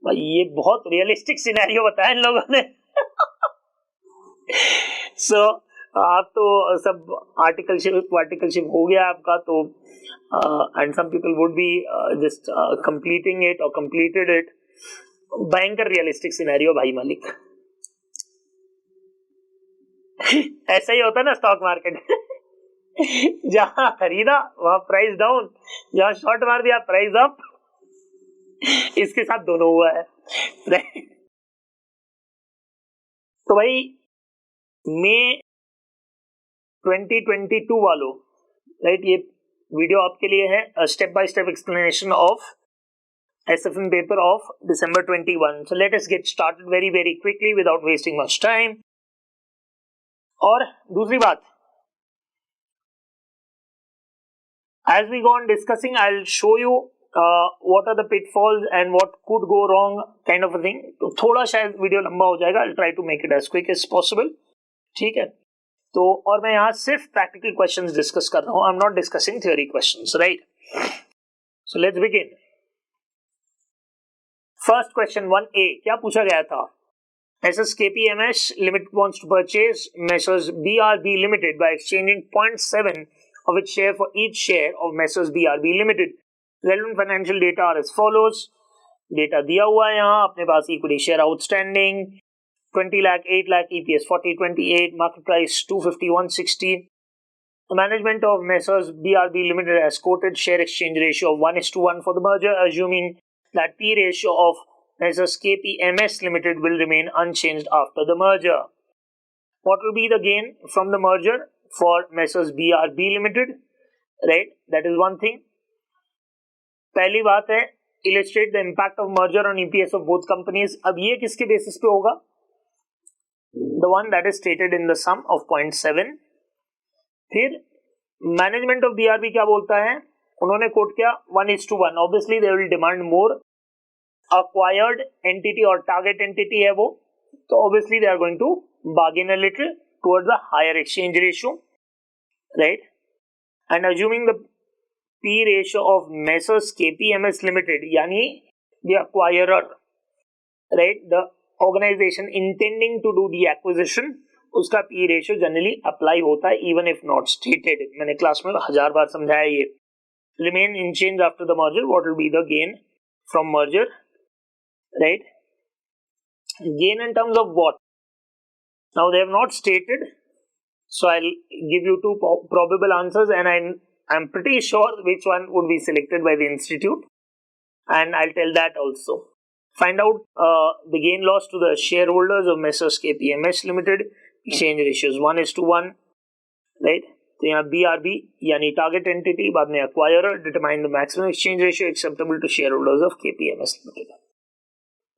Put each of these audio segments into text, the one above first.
भाई ये बहुत रियलिस्टिक सिनेरियो बताया इन लोगों ने। सो आप तो सब आर्टिकलशिप हो गया आपका, तो and some people would be just completing it और कंप्लीटेड इट। भयंकर रियलिस्टिक सिनेरियो भाई मालिक। ऐसा ही होता है ना स्टॉक मार्केट। जहां खरीदा वहां प्राइस डाउन, जहां शॉर्ट मार दिया प्राइस अप। इसके साथ दोनों हुआ है। तो भाई मई 2022 वालों, राइट, ये वीडियो आपके लिए है step by step explanation of SFM paper of December 21. So let us get started very quickly without wasting much time. और दूसरी बात, as we go on discussing, I'll show you what are the pitfalls and what could go wrong kind of a thing. तो थोड़ा शायद video लंबा हो जाएगा, I'll try to make it as quick as possible. ठीक है, तो और मैं यहाँ सिर्फ प्रैक्टिकल क्वेश्चंस डिस्कस कर रहा हूँ, I'm not discussing theory questions, right? So let's begin. First question 1A, क्या पूछा गया था? SSKPMS Limited wants to purchase Messrs BRB Limited by exchanging 0.7 of its share for each share of Messrs BRB Limited. Relevant financial data are as follows. Data दिया हुआ है यहाँ अपने पास, equity share outstanding 20 lakh, 8 lakh, EPS 4028, market price 250, 160. The management of Messrs BRB Limited has quoted share exchange ratio of 1:1 for the merger, assuming that P ratio of Messrs KPMS Limited will remain unchanged after the merger. What will be the gain from the merger for Messrs BRB Limited? Right, that is one thing. पहली बात है, illustrate the impact of merger on EPS of both companies. अब ये किसके basis पे होगा? The one that is stated in the sum of 0.7. फिर management of BRB क्या बोलता है? उन्होंने कोट किया 1:1. Obviously they will demand more. Acquired entity और टारगेट एंटिटी है वो, तो obviously they are going to bargain a little towards the higher exchange ratio, right? And assuming the P ratio of Messrs KPMS Limited, यानी the acquirer, right, the organisation intending to do the acquisition, उसका P ratio generally apply होता है even if not stated. मैंने class में 1000 बार समझाया ये. Remain unchanged after the merger. What will be the gain from merger? Right? Gain in terms of what? Now they have not stated, so I'll give you two probable answers, and I'm pretty sure which one would be selected by the institute, and I'll tell that also. Find out the gain loss to the shareholders of Messrs KPMS Limited. Exchange ratios 1:1, right? तो यहाँ BRB यानी target entity, बाद में acquirer, determine the maximum exchange ratio acceptable to share holders of KPMS limited,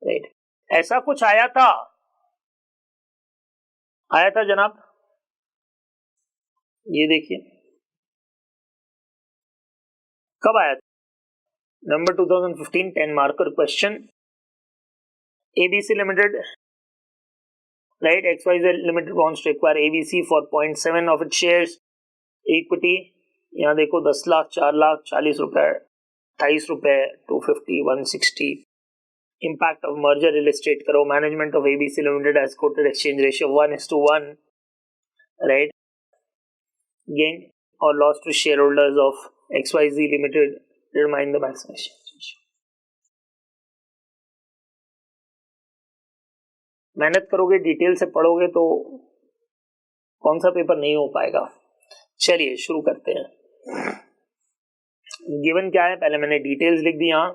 right? ऐसा कुछ आया था जनाब, ये देखिए कब आया था? Number 2015, 10 marker question. ABC limited, right, XYZ limited wants to acquire ABC for 0.7 of its shares. Equity यहाँ देखो 10 लाख, 4 लाख, 40 रुपए, 28 रुपए, 250, 160. इम्पैक्ट ऑफ मर्जर इलस्ट्रेट करो. Management of ABC limited has quoted exchange ratio 1:1, right? Gain और loss to share holders of XYZ limited, determine the maximum exchange ratio. मेहनत करोगे, detail से पढ़ोगे तो कौन सा पेपर नहीं हो पाएगा. चलिए शुरू करते हैं. गिवन क्या है, पहले मैंने डिटेल्स लिख दी यहाँ.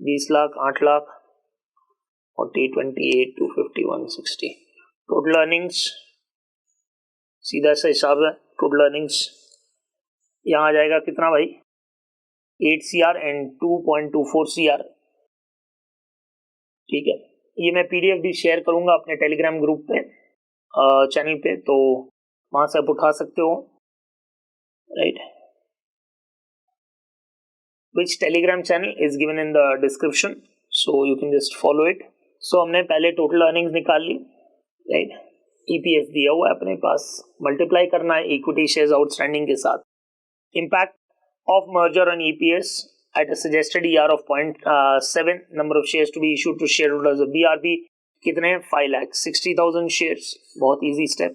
20 लाख, 8 लाख, 40, 28, 250, 160. टोटल अर्निंग्स सीधा सा हिसाब है. टोटल अर्निंग्स यहाँ आ जाएगा कितना भाई? 8 CR एंड 2.24 CR. ठीक है, ये मैं PDF भी शेयर करूंगा अपने टेलीग्राम ग्रुप पे, चैनल पे, तो वहां से आप उठा सकते हो, right? Which Telegram channel is given in the description, so you can just follow it. So हमने पहले टोटल अर्निंग्स निकाल ली, राइट? EPS दिया हुआ है अपने पास, मल्टीप्लाई करना है इक्विटी शेयर्स आउटस्टैंडिंग के साथ. Impact of merger on EPS at a suggested ER of 0.7. Number of shares to be issued to shareholders of BRB कितने हैं? 5,60,000 shares. बहुत easy step.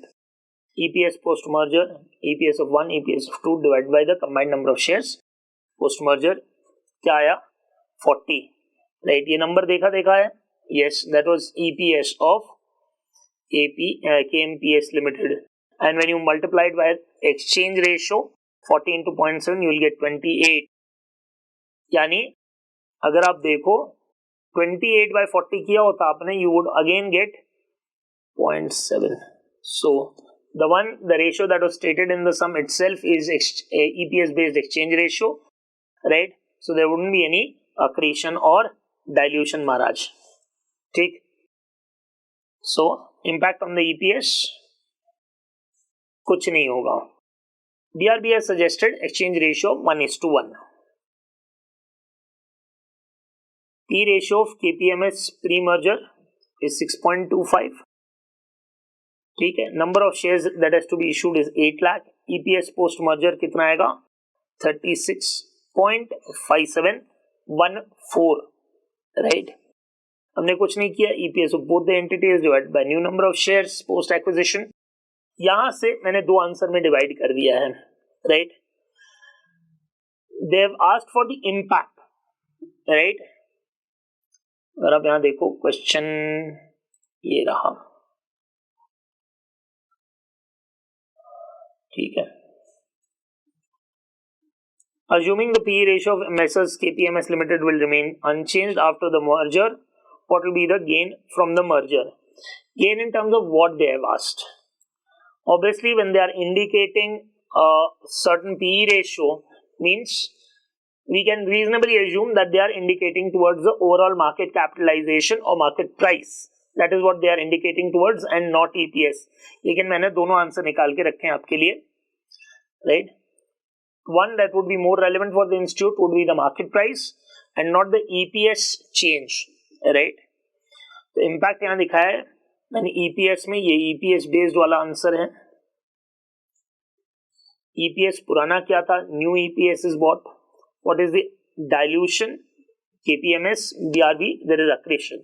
EPS post merger, EPS of 1, EPS of 2 divided by the combined number of shares post merger क्या आया? 40. Right, ये number देखा है? Yes, that was EPS of KMPS Limited. And when you multiply it by exchange ratio 40 into 0.7, you will get 28. यानी अगर आप देखो 28 by 40 किया होता आपने, you would again get 0.7. So the ratio that was stated in the sum itself is EPS based exchange ratio, right? So there wouldn't be any accretion or dilution, Maharaj. ठीक. So impact on the EPS कुछ नहीं होगा. BRB has suggested exchange ratio 1:1. P ratio of KPMS pre-merger is 6.25. ठीक है. Number of shares that has to be issued is 8 lakh. EPS post merger कितना आएगा? 36.5714. Right, हमने कुछ नहीं किया. EPS of both the entities divided by new number of shares post acquisition. यहां से मैंने दो आंसर में डिवाइड कर दिया है. Right, they have asked for the impact. Right, अगर आप यहां देखो क्वेश्चन ये रहा. ठीक है. Assuming the PE ratio of Messrs KPMS Limited will remain unchanged after the merger, what will be the gain from the merger? Gain in terms of what they have asked. Obviously, when they are indicating a certain PE ratio, means we can reasonably assume that they are indicating towards the overall market capitalization or market price. That is what they are indicating towards and not EPS. लेकिन मैंने दोनों answer निकाल के रखे हैं आपके लिए. Right? One that would be more relevant for the institute would be the market price and not the EPS change. Right? तो impact यहाँ दिखाया है मैंने EPS में. ये EPS based वाला आंसर है. EPS पुराना क्या था? New EPS is what? What is the dilution? KPMS, BRB, there is accretion.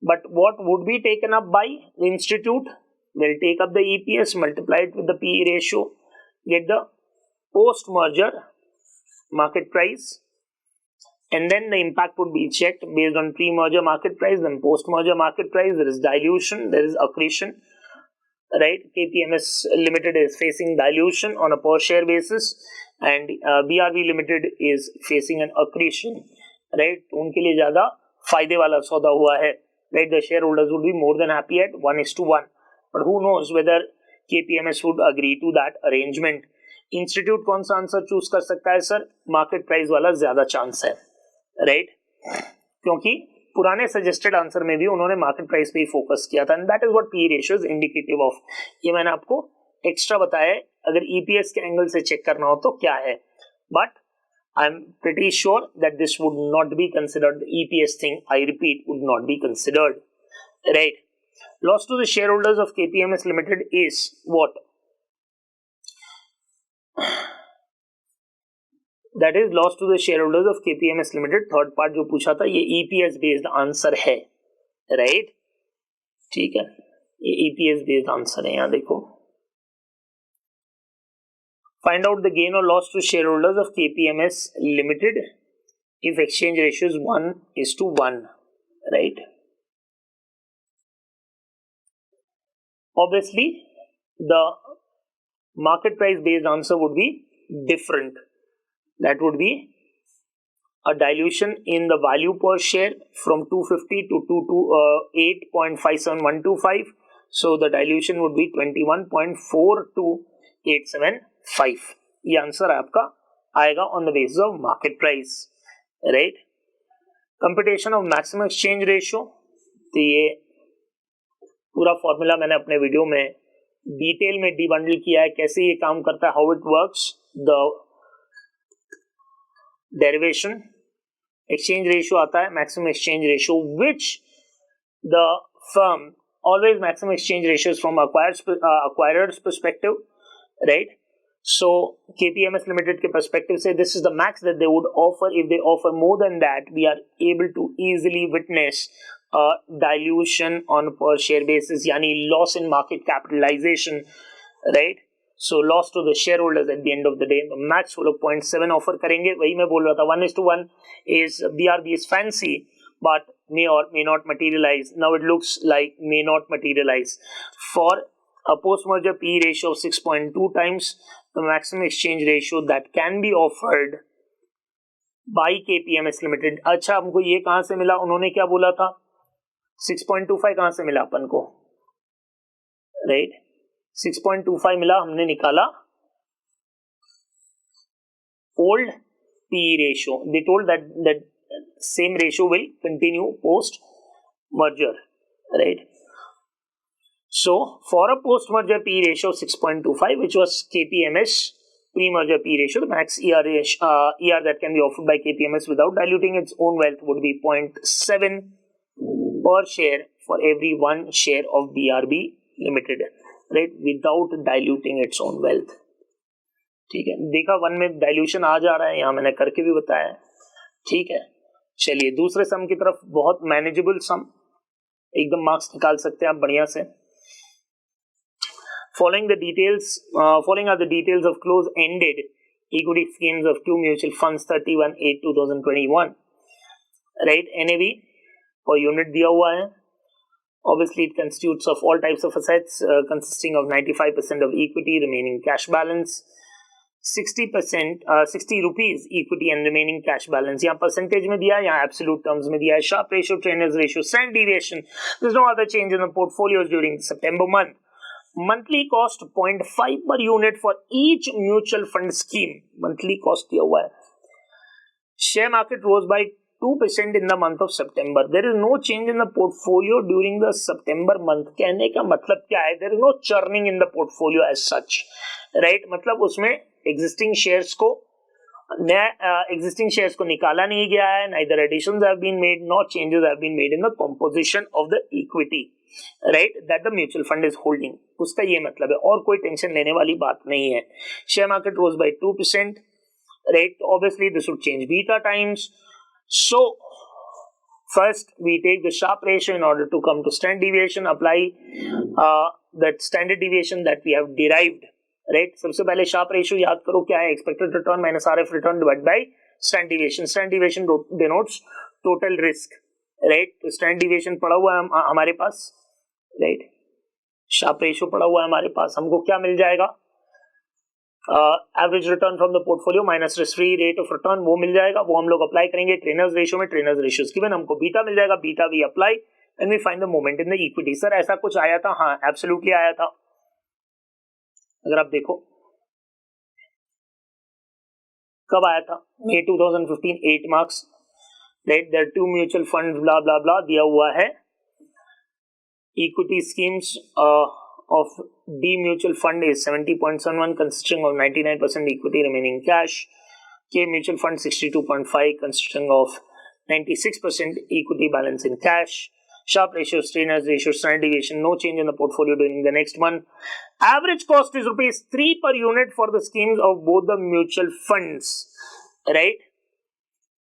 But what would be taken up by the institute? They'll take up the EPS, multiply it with the PE ratio, get the post-merger market price, and then the impact would be checked based on pre-merger market price, then post-merger market price. There is dilution, there is accretion. Right? KPMS Limited is facing dilution on a per-share basis, and BRB Limited is facing an accretion. Right? उनके लिए ज़्यादा फायदे वाला सौदा हुआ है. Right, the shareholders would be more than happy at 1:1. But who knows whether KPMS would agree to that arrangement. Institute कौन सा आंसर चूज कर सकता है सर? मार्केट प्राइस वाला ज्यादा चांस है. राइट, क्योंकि पुराने सजेस्टेड आंसर में भी उन्होंने मार्केट प्राइस पे ही फोकस किया था. And that is what P ratio is indicative of. ये मैंने आपको एक्स्ट्रा बताया है. अगर EPS के एंगल से चेक करना हो तो क्या है. But I'm pretty sure that this would not be considered. The EPS thing, I repeat, would not be considered. Right. Loss to the shareholders of KPMS Limited is what? That is loss to the shareholders of KPMS Limited. Third part जो पूछा था ये EPS based answer है. Right? ठीक है. ये EPS based answer है. यहाँ देखो. Find out the gain or loss to shareholders of KPMS Limited if exchange ratio is 1:1. Right? Obviously, the market price based answer would be different. That would be a dilution in the value per share from 250 to 8.57125. So the dilution would be 21.4287. 5. ये answer आपका आएगा on the basis of market price. Right, computation of maximum exchange ratio. तो ये पूरा formula मैंने अपने video में detail में डिबंडल किया है. कैसे ये काम करता है, how it works, the derivation. Exchange ratio आता है maximum exchange ratio which the firm always maximum exchange ratio from acquirer's perspective. Right, So KPMS Limited के perspective से this is the max that they would offer. If they offer more than that, we are able to easily witness a dilution on per share basis, यानी loss in market capitalization, right? So loss to the shareholders at the end of the day. Max वो लोग 0.7 offer करेंगे. वही मैं बोल रहा था, 1:1 is BRB is fancy, but may or may not materialize. Now it looks like may not materialize. For a post-merger PE ratio of 6.2 times, the maximum exchange ratio that can be offered by KPMS Limited. अच्छा, हमको ये कहां से मिला? उन्होंने क्या बोला था? 6.25 कहां से मिला अपन को? राइट, 6.25 मिला, हमने निकाला old PE ratio. They told that same ratio will continue post merger, right? So for a post merger PE ratio of 6.25, which was KPMS pre-merger PE ratio, the max ER that can be offered by KPMS without diluting its own wealth would be 0.7 per share for every one share of BRB Limited, right? Without diluting its own wealth. ठीक है, देखा 1 में dilution आ जा रहा है, यहां मैंने करके भी बताया. ठीक है, चलिए दूसरे सम की तरफ. बहुत मैनेजेबल सम, एकदम मार्क्स निकाल सकते हैं आप बढ़िया से. Following are the details of close-ended equity schemes of two mutual funds 31/8/2021. Right, NAV per unit दिया हुआ है. Obviously, it constitutes of all types of assets consisting of 95% of equity, remaining cash balance, 60% 60 rupees equity and remaining cash balance. यहाँ percentage में दिया है, यहाँ absolute terms में दिया है. Sharp ratio, trainers ratio, standard deviation. There's no other change in the portfolios during September month. Monthly cost 0.5 per unit for each mutual fund scheme. Monthly cost दिया हुआ है. Share market rose by 2% in the month of September. There is no change in the portfolio during the September month. कहने का मतलब क्या है? There is no churning in the portfolio as such, right? मतलब उसमें existing shares को निकाला नहीं गया है. Neither additions have been made, nor changes have been made in the composition of the equity, right, that the mutual fund is holding. उसका ये मतलब है, और कोई टेंशन लेने वाली बात नहीं है. Share market rose by 2%, right? Obviously this would change beta times. So first we take the Sharpe ratio in order to come to standard deviation. Apply that standard deviation that we have derived, right? सबसे पहले Sharpe ratio याद करो क्या है? Expected return minus RF return divided by standard deviation. Standard deviation denotes total risk, right? तो standard deviation पड़ा हुआ है हमारे पास, right? Sharpe ratio पड़ा हुआ है हमारे पास. हमको क्या मिल जाएगा? Average return from the portfolio minus risk free rate of return, वो मिल जाएगा. वो हम लोग अप्लाई करेंगे ट्रेनर्स रेशियो में. ट्रेनर्स रेशियो गिवन, हमको बीटा मिल जाएगा. Beta we apply and we find the moment in the equity. Sir ऐसा कुछ आया था? हाँ, एब्सोल्युटली आया था. अगर आप देखो कब आया था? May 2015, 8 marks, right? There are two mutual funds, blah blah blah दिया हुआ है. Equity schemes of D mutual fund is 70.71 consisting of 99% equity, remaining cash. K mutual fund 62.5 consisting of 96% equity, balance in cash. Sharpe ratio, trainers ratio, standard deviation, no change in the portfolio during the next month. Average cost is rupees 3 per unit for the schemes of both the mutual funds, right?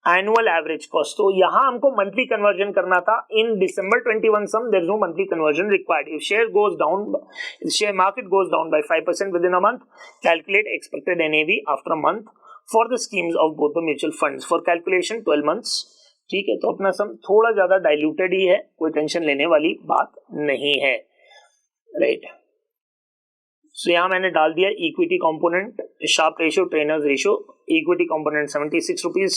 Annual average cost. तो यहाँ हमको monthly conversion करना था. In December 21 sum, there is no monthly conversion required. If share market goes down by 5% within a month, calculate expected NAV after a month for the schemes of both the mutual funds. For calculation 12 months. ठीक है, तो अपना सम थोड़ा ज्यादा diluted ही है, कोई tension लेने वाली बात नहीं है, राइट? सो यहाँ मैंने डाल दिया equity component, Sharpe ratio, trainers ratio. Equity component 76 rupees,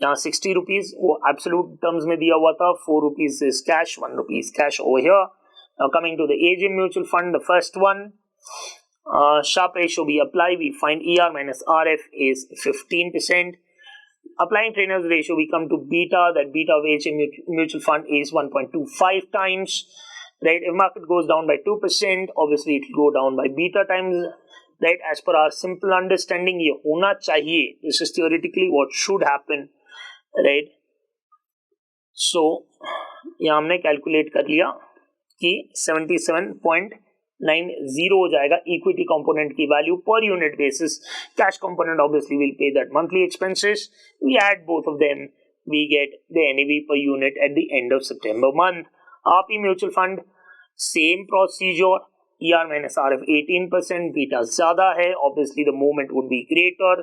यहाँ 60 रुपीज वो एब्सोल्यूट टर्म्स में दिया हुआ था. 4 rupees is cash, 1 rupees cash over here. Now coming to the AGM mutual fund, the first one, Sharpe ratio we apply, we find ER minus RF is 15%. Applying trainers ratio, we come to beta. That beta of HM mutual fund is 1.25 times, right? If market goes down by 2%, obviously it will go down by beta times, right? As per our simple understanding, ये होना चाहिए. This is theoretically what should happen, right? So यहाँ हमने calculate कर लिया कि 77.9 90 हो जाएगा इक्विटी कंपोनेंट की value per unit basis. Cash component obviously will pay that monthly expenses. We add both of them, we get the NAV per unit at the end of September month. RP mutual fund same procedure, ER minus RF 18%, beta ज्यादा है, obviously the movement would be greater.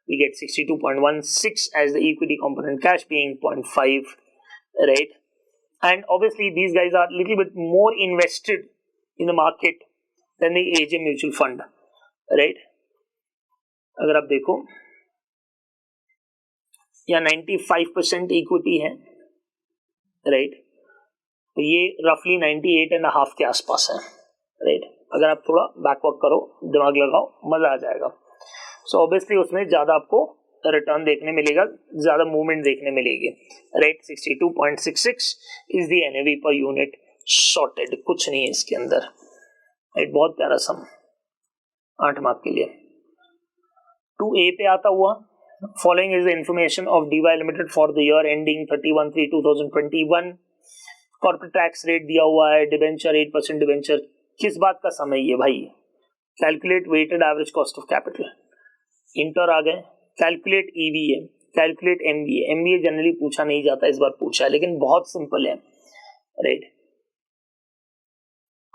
We get 62.16 as the equity component, cash being 0.5, right? And obviously these guys are a little bit more invested in the market than the AJ mutual fund, right? अगर आप देखो या 95% equity है, right? तो ये रफली 98.5 के आसपास है, राइट? अगर आप थोड़ा बैकवर्क करो, दिमाग लगाओ, मजा आ जाएगा. सो ऑब्वियसली उसमें ज्यादा आपको रिटर्न देखने मिलेगा, ज्यादा मूवमेंट देखने मिलेगी, right? 62.66 is the NAV per unit shorted, कुछ नहीं है इसके अंदर, राइट? बहुत प्यारा सम 8 मार्क के लिए. 2A पे आता हुआ, following is the information of DY limited for the year ending 31/3/2021. Corporate tax rate दिया हुआ है, डिबेंचर 8% डिबेंचर. किस बात का समय है भाई? Calculate weighted average cost of capital. Inter आ गए, calculate EVA, calculate MBA. MBA generally पूछा नहीं जाता, इस बार पूछा है, लेकिन बहुत सिंपल है, right?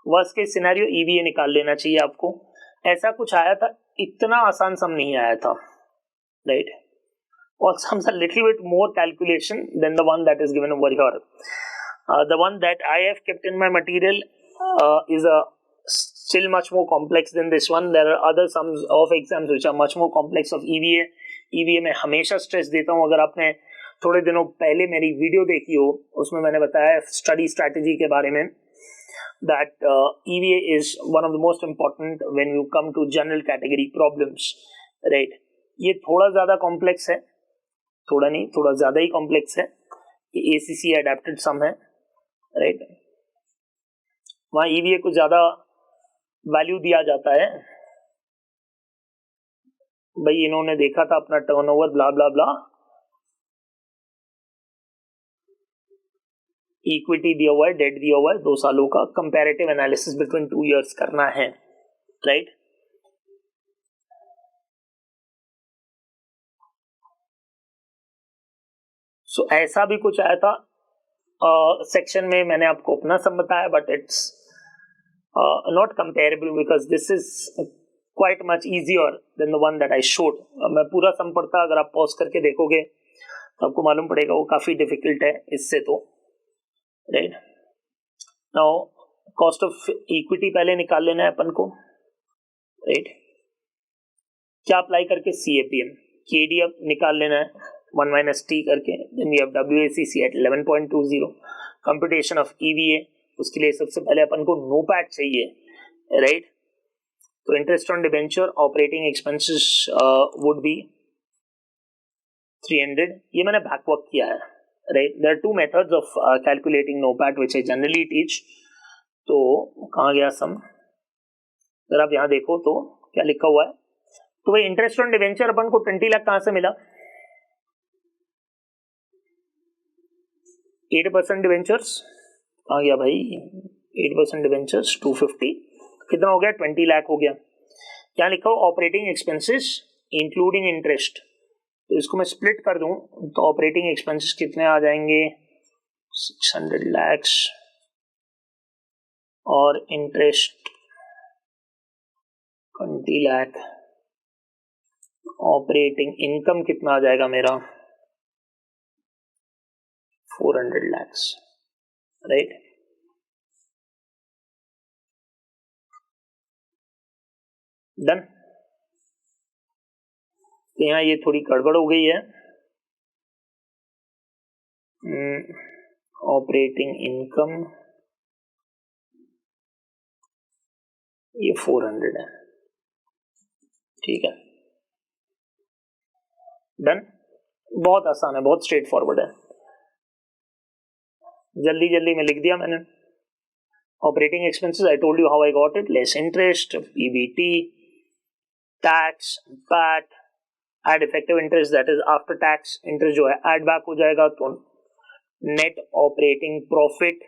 Worst case scenario EVA निकाल लेना चाहिए आपको. ऐसा कुछ आया था, इतना आसान सम नहीं आया था, राइट? और sums a little bit more calculation than the one that is given over here. The one that I have kept in my material is still much more complex than this one. There are other sums of exams which are much more complex of EVA. EVA में हमेशा stress देता हूँ. अगर आपने थोड़े दिनों पहले मेरी वीडियो देखी हो, उसमें मैंने बताया स्टडी स्ट्रैटेजी के बारे में, that EVA is one of the most important when you come to general category problems, right? ये थोड़ा ज्यादा कॉम्प्लेक्स है, थोड़ा नहीं, थोड़ा ज्यादा ही कॉम्प्लेक्स है. ये ACC अडेप्टेड सम है, राइट? वहाँ EVA को ज्यादा वैल्यू दिया जाता है. भाई इन्होंने देखा था अपना टर्नओवर ब्ला ब्ला ब्ला, इक्विटी दिया हुआ है, डेट दिया हुआ है, 2 सालों का कंपैरेटिव एनालिसिस बिटवीन 2 इयर्स करना है, राइट? सो ऐसा भी कुछ आया था सेक्शन में, मैंने आपको अपना सम बताया, but it's not comparable because this is quite much easier than the one that I showed. मैं पूरा सम पढ़ता, अगर आप पॉज करके देखोगे तो आपको मालूम पड़ेगा वो काफी डिफिकल्ट है इससे, तो right? Now cost of equity पहले निकाल लेना है अपन को, राइट? क्या अप्लाई करके? CAPM, KDF निकाल लेना है 1 - T करके. Then we have WACC at 11.20. Computation of EVA, उसके लिए सबसे पहले अपन को NOPAT चाहिए, राइट? तो interest on debenture, operating expenses would be 300. ये मैंने बैकवर्क किया है, right? There are 2 methods of calculating NOPAT which I generally teach. तो कहाँ गया सम? अगर आप यहाँ देखो तो क्या लिखा हुआ है, तो भाई इंटरेस्ट ऑन डिबेंचर अपन को 20 लाख कहां से मिला? 8% डिबेंचर्स कहाँ गया भाई? 8% डिबेंचर्स 250, कितना हो गया? 20 लाख हो गया. क्या लिखा हो? Operating expenses including interest. तो इसको मैं स्प्लिट कर दूं तो ऑपरेटिंग एक्सपेंसेस कितने आ जाएंगे? 600 लाख और इंटरेस्ट 20 लाख. ऑपरेटिंग इनकम कितना आ जाएगा मेरा? 400 लाख, राइट? डन. तो यहाँ ये थोड़ी गड़बड़ हो गई है. ऑपरेटिंग इनकम ये 400 है, ठीक है? डन. बहुत आसान है, बहुत स्ट्रेट फॉरवर्ड है. जल्दी जल्दी में लिख दिया मैंने. Operating expenses I told you how I got it. Less interest, PBT, tax, PAT, add effective interest that is after tax. Interest जो है एड बैक हो जाएगा, तो net operating profit,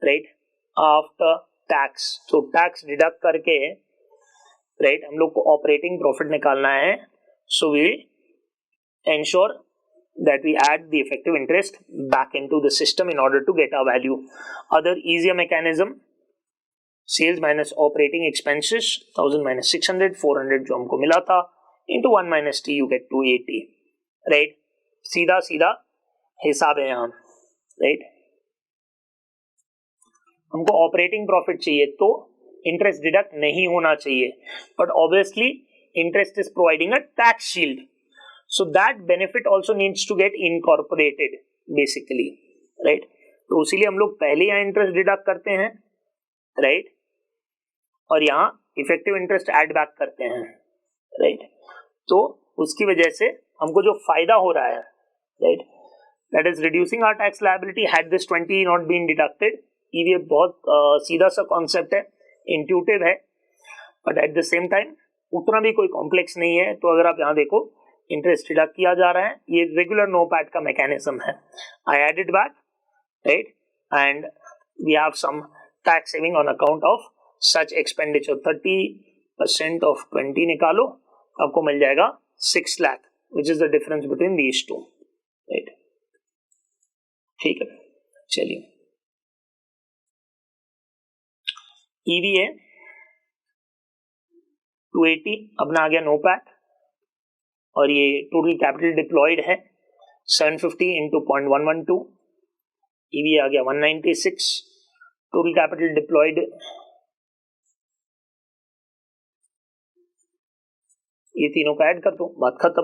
right, after tax, तो टैक्स डिडक्ट करके right हम लोग को ऑपरेटिंग प्रॉफिट निकालना है. So we ensure that we add the effective interest back into the system in order to get our value. Other easier mechanism, sales minus operating expenses, 1000 minus 600, 400 जो हमको मिला था, into 1 minus t you get 280, right? सीधा सीधा हिसाब है यहाँ, right? हमको ऑपरेटिंग प्रॉफिट चाहिए तो इंटरेस्ट डिडक्ट नहीं होना चाहिए, but obviously interest is providing a tax shield. So that benefit also needs to get incorporated basically, right? तो इसीलिए हम लोग पहले यहाँ इंटरेस्ट डिडक्ट करते हैं, right? और यहाँ इफेक्टिव इंटरेस्ट ऐड बैक करते हैं, right? तो उसकी वजह से हमको जो फायदा हो रहा है, right? That is reducing our tax liability had this 20 not been deducted. ये बहुत सीधा सा कॉन्सेप्ट है, इंट्यूटिव है, but at the same time उतना भी कोई कॉम्प्लेक्स नहीं है. तो अगर आप यहाँ देखो इंटरेस्ट डिडक्ट किया जा रहा है, ये रेगुलर नो पैट का मैकेनिज्म है. I added back, right, and we have some tax saving on account of such expenditure. 30% of 20 निकालो, आपको मिल जाएगा 6 lakh, which is the difference between these two, right. ठीक है, चलिए. ईवी है 280, अपना आ गया नो पैट, और ये टोटल कैपिटल डिप्लॉयड है 750 इंटू 0.112. ईवी आ गया 196. टोटल कैपिटल डिप्लॉयड ये तीनों का ऐड कर दो, बात खत्म,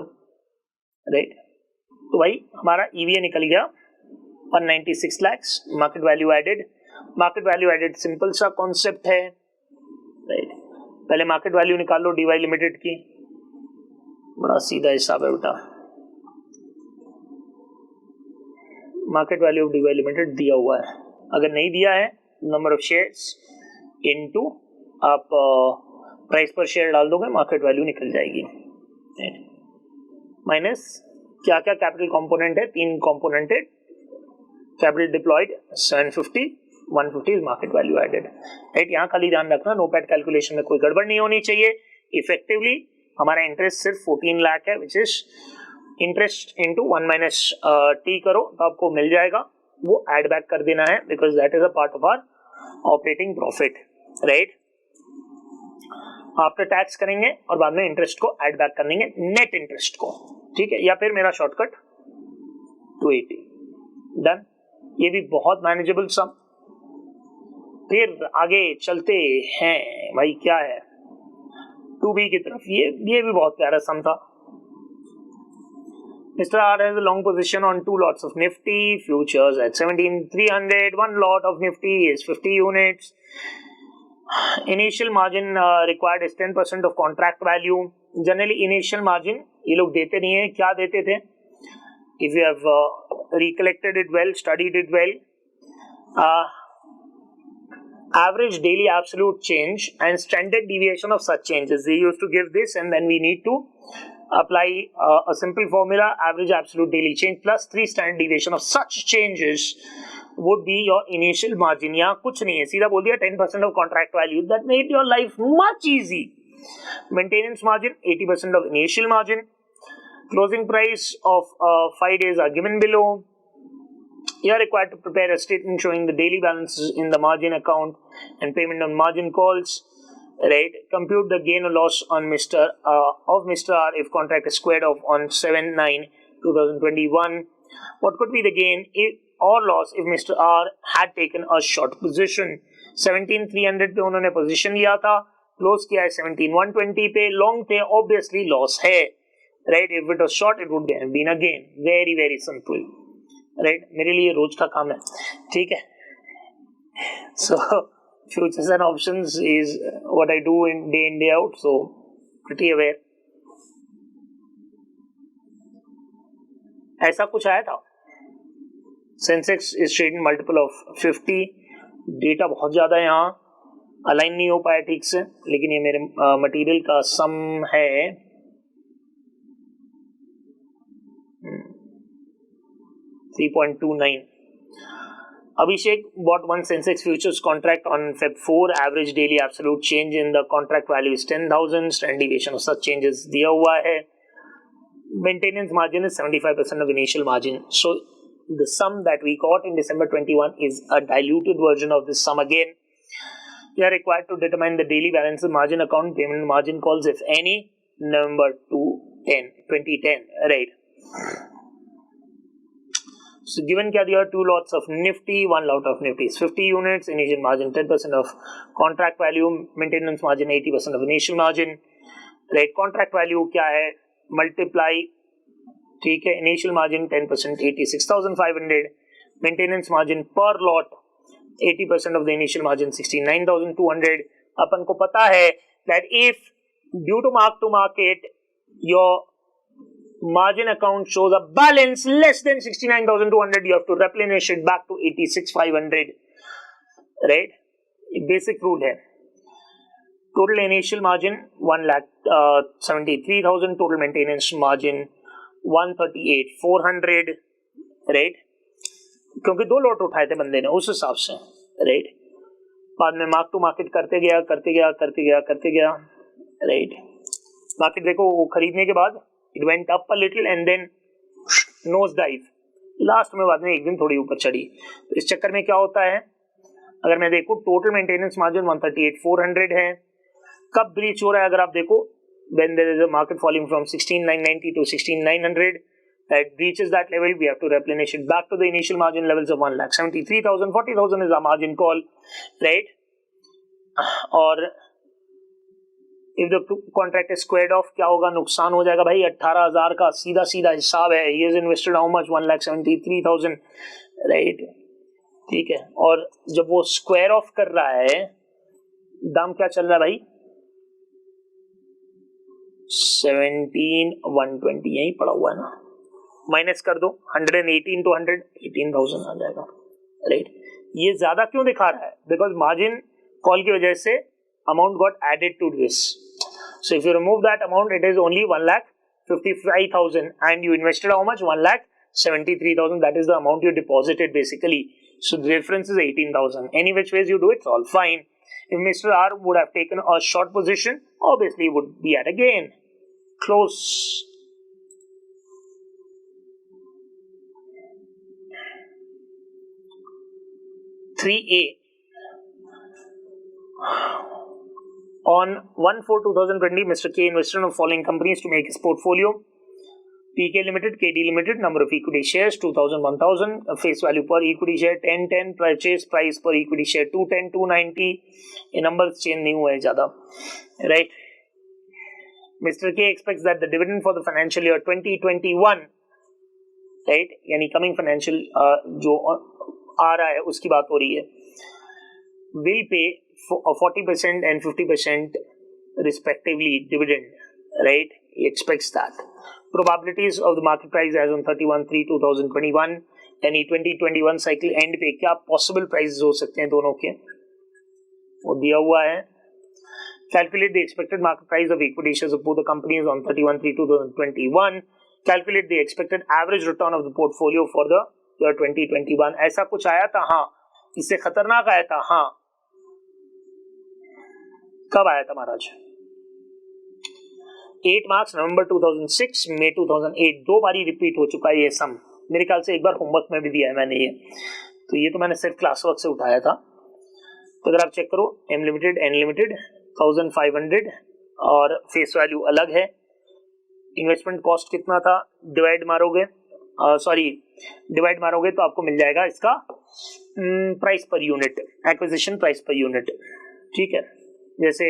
राइट. तो भाई हमारा ईवी निकल गया 196 lakhs. Market value added, market value added simple सा कॉन्सेप्ट है, राइट. पहले मार्केट वैल्यू निकाल लो डीवाई लिमिटेड की, बड़ा सीधा हिसाब है बेटा. Market value of DY limited दिया हुआ है, अगर नहीं दिया है नंबर ऑफ शेयर्स इनटू आप प्राइस पर शेयर डाल दोगे, मार्केट वैल्यू निकल जाएगी. माइनस क्या क्या कैपिटल कंपोनेंट है, 3 कंपोनेंट है. Capital deployed 750, 150 is market value added, right. यहाँ खाली ध्यान रखना नो पैट कैलकुलेशन में कोई गड़बड़ नहीं होनी चाहिए. इफेक्टिवली हमारा इंटरेस्ट सिर्फ 14 लाख है, which is interest into 1 minus T करो तो आपको मिल जाएगा, वो एड बैक कर देना है because that is a part of our operating profit, right. After tax करेंगे और बाद में इंटरेस्ट को ऐड बैक करेंगे, नेट इंटरेस्ट को, ठीक है. या फिर मेरा शॉर्टकट 280, डन. ये भी बहुत मैनेजेबल सम. फिर आगे चलते हैं भाई, क्या है 2B की तरफ. ये भी बहुत प्यारा सम था. Mr. R has a long position on 2 lots of Nifty futures at 17,300. One lot of Nifty is 50 units. Initial margin required is 10% of contract value. Generally initial margin ये लोग देते नहीं है. क्या देते थे? If you have recollected it well, studied it well, average daily absolute change and standard deviation of such changes. They used to give this, and then we need to apply a simple formula: average absolute daily change plus 3 standard deviation of such changes would be your initial margin. यहाँ कुछ नहीं है, सीधा बोल दिया 10% of contract value. That made your life much easy. Maintenance margin 80% of initial margin. Closing price of 5 days are given below. You are required to prepare a statement showing the daily balances in the margin account and payment on margin calls. Right? Compute the gain or loss on Mr. R if contract is squared off on 7/9/2021. What could be the gain or loss if Mr. R had taken a short position? 17,300 पे उन्होंने position लिया था, close किया है 17,120 पे. Long पे obviously loss है, right. If it was short it would have been a gain. Very very simple, right. मेरे लिए रोज का काम है, ठीक है. सो futures and options is what I do in day out, so pretty aware. ऐसा कुछ आया था. Sensex is trading multiple of 50. Data बहुत ज्यादा है, यहाँ अलाइन नहीं हो पाया ठीक से, लेकिन ये मेरे मटेरियल का सम है. 3.29. Abhishek bought one Sensex futures contract on Feb 4. Average daily absolute change in the contract value is 10,000. Standard deviation of such changes दिया हुआ है. Maintenance margin is 75% of initial margin. So the sum that we got in December 21 is a diluted version of this sum again. You are required to determine the daily balance margin account payment margin calls, if any, November 2010. Right. So given क्या दिया, 2 lots of Nifty, 1 lot of Nifty is 50 units, initial margin 10% of contract value, maintenance margin 80% of initial margin. Right, contract value क्या है, multiply, ठीक है, initial margin 10% 86,500, maintenance margin per lot 80% of the initial margin 69,200. अपन को पता है that if due to mark to market your margin account shows a balance less than 69,200, you have to replenish it back to 86,500. Right? Basic rule है. Total initial margin 1,73,000. Total maintenance margin 138,400. Right? क्योंकि 2 lot उठाए थे बंदे ने उस हिसाब से. Right? बाद में मार्क टू मार्केट करते गया. Right? मार्केट देखो, वो खरीदने के बाद it went up a little and then nose dive. Last में बाद में एक दिन थोड़ी ऊपर चढ़ी. तो इस चक्कर में क्या होता है, अगर मैं देखूं टोटल मेंटेनेंस मार्जिन 138,400 है. कब ब्रीच हो रहा है, अगर आप देखो, when there is a market falling from 16,990 to 16,900, that breaches that level, we have to replenish it back to the initial margin levels of 1,73,000. 40,000 is our margin call, right? और if the contract is squared off, क्या होगा, नुकसान हो जाएगा भाई. 18,000 का सीधा हिसाब है. He has invested how much? 1,73,000, right? ठीक है. और जब वो स्क्वायर ऑफ कर रहा है, दाम क्या चल रहा है भाई, 17,120 यही पड़ा हुआ है ना. माइनस कर दो 118 to 100, 18,000 आ जाएगा. राइट? ये ज्यादा क्यों दिखा रहा है? बिकॉज मार्जिन कॉल की वजह से amount got added to this. So if you remove that amount, it is only 1,55,000 and you invested how much? 1,73,000. That is the amount you deposited basically. So the difference is 18,000. Any which ways you do it, it's all fine. If Mr. R would have taken a short position, obviously would be at a gain. Close. Three A. On 1/4/2020, Mr. K invested in the following companies to make his portfolio: PK Limited, KD Limited, number of equity shares 2,000, 1,000, face value per equity share 10, 10, purchase price per equity share 210, 290. ये numbers change नहीं हुए ज़्यादा, right? Mr. K expects that the dividend for the financial year 2021, right? यानी coming financial जो आ रहा है उसकी बात हो रही है, will pay 40% and 50% respectively dividend, right? He expects that. Probabilities of the market price as on 31/3/2021, यानी 2021 cycle end पे क्या possible prices हो सकते हैं दोनों के, वो दिया हुआ है. Calculate the expected market price of equity shares of both the companies on 31/3/2021. Calculate the expected average return of the portfolio for the year 2021. ऐसा कुछ आया था, हाँ. इससे खतरनाक आया था, हाँ. कब आया था महाराज? 8 मार्च, नवंबर 2006, मई 2008. 2 बारी रिपीट हो चुका है ये सम. मेरे ख्याल से एक बार होमवर्क में भी दिया है मैंने ये, तो ये तो मैंने सिर्फ क्लास वर्क से उठाया था. तो अगर आप चेक करो, एम लिमिटेड, एन लिमिटेड 1,500 और फेस वैल्यू अलग है. इन्वेस्टमेंट कॉस्ट कितना था, डिवाइड मारोगे तो आपको मिल जाएगा इसका price per unit, acquisition price per unit. ठीक है, जैसे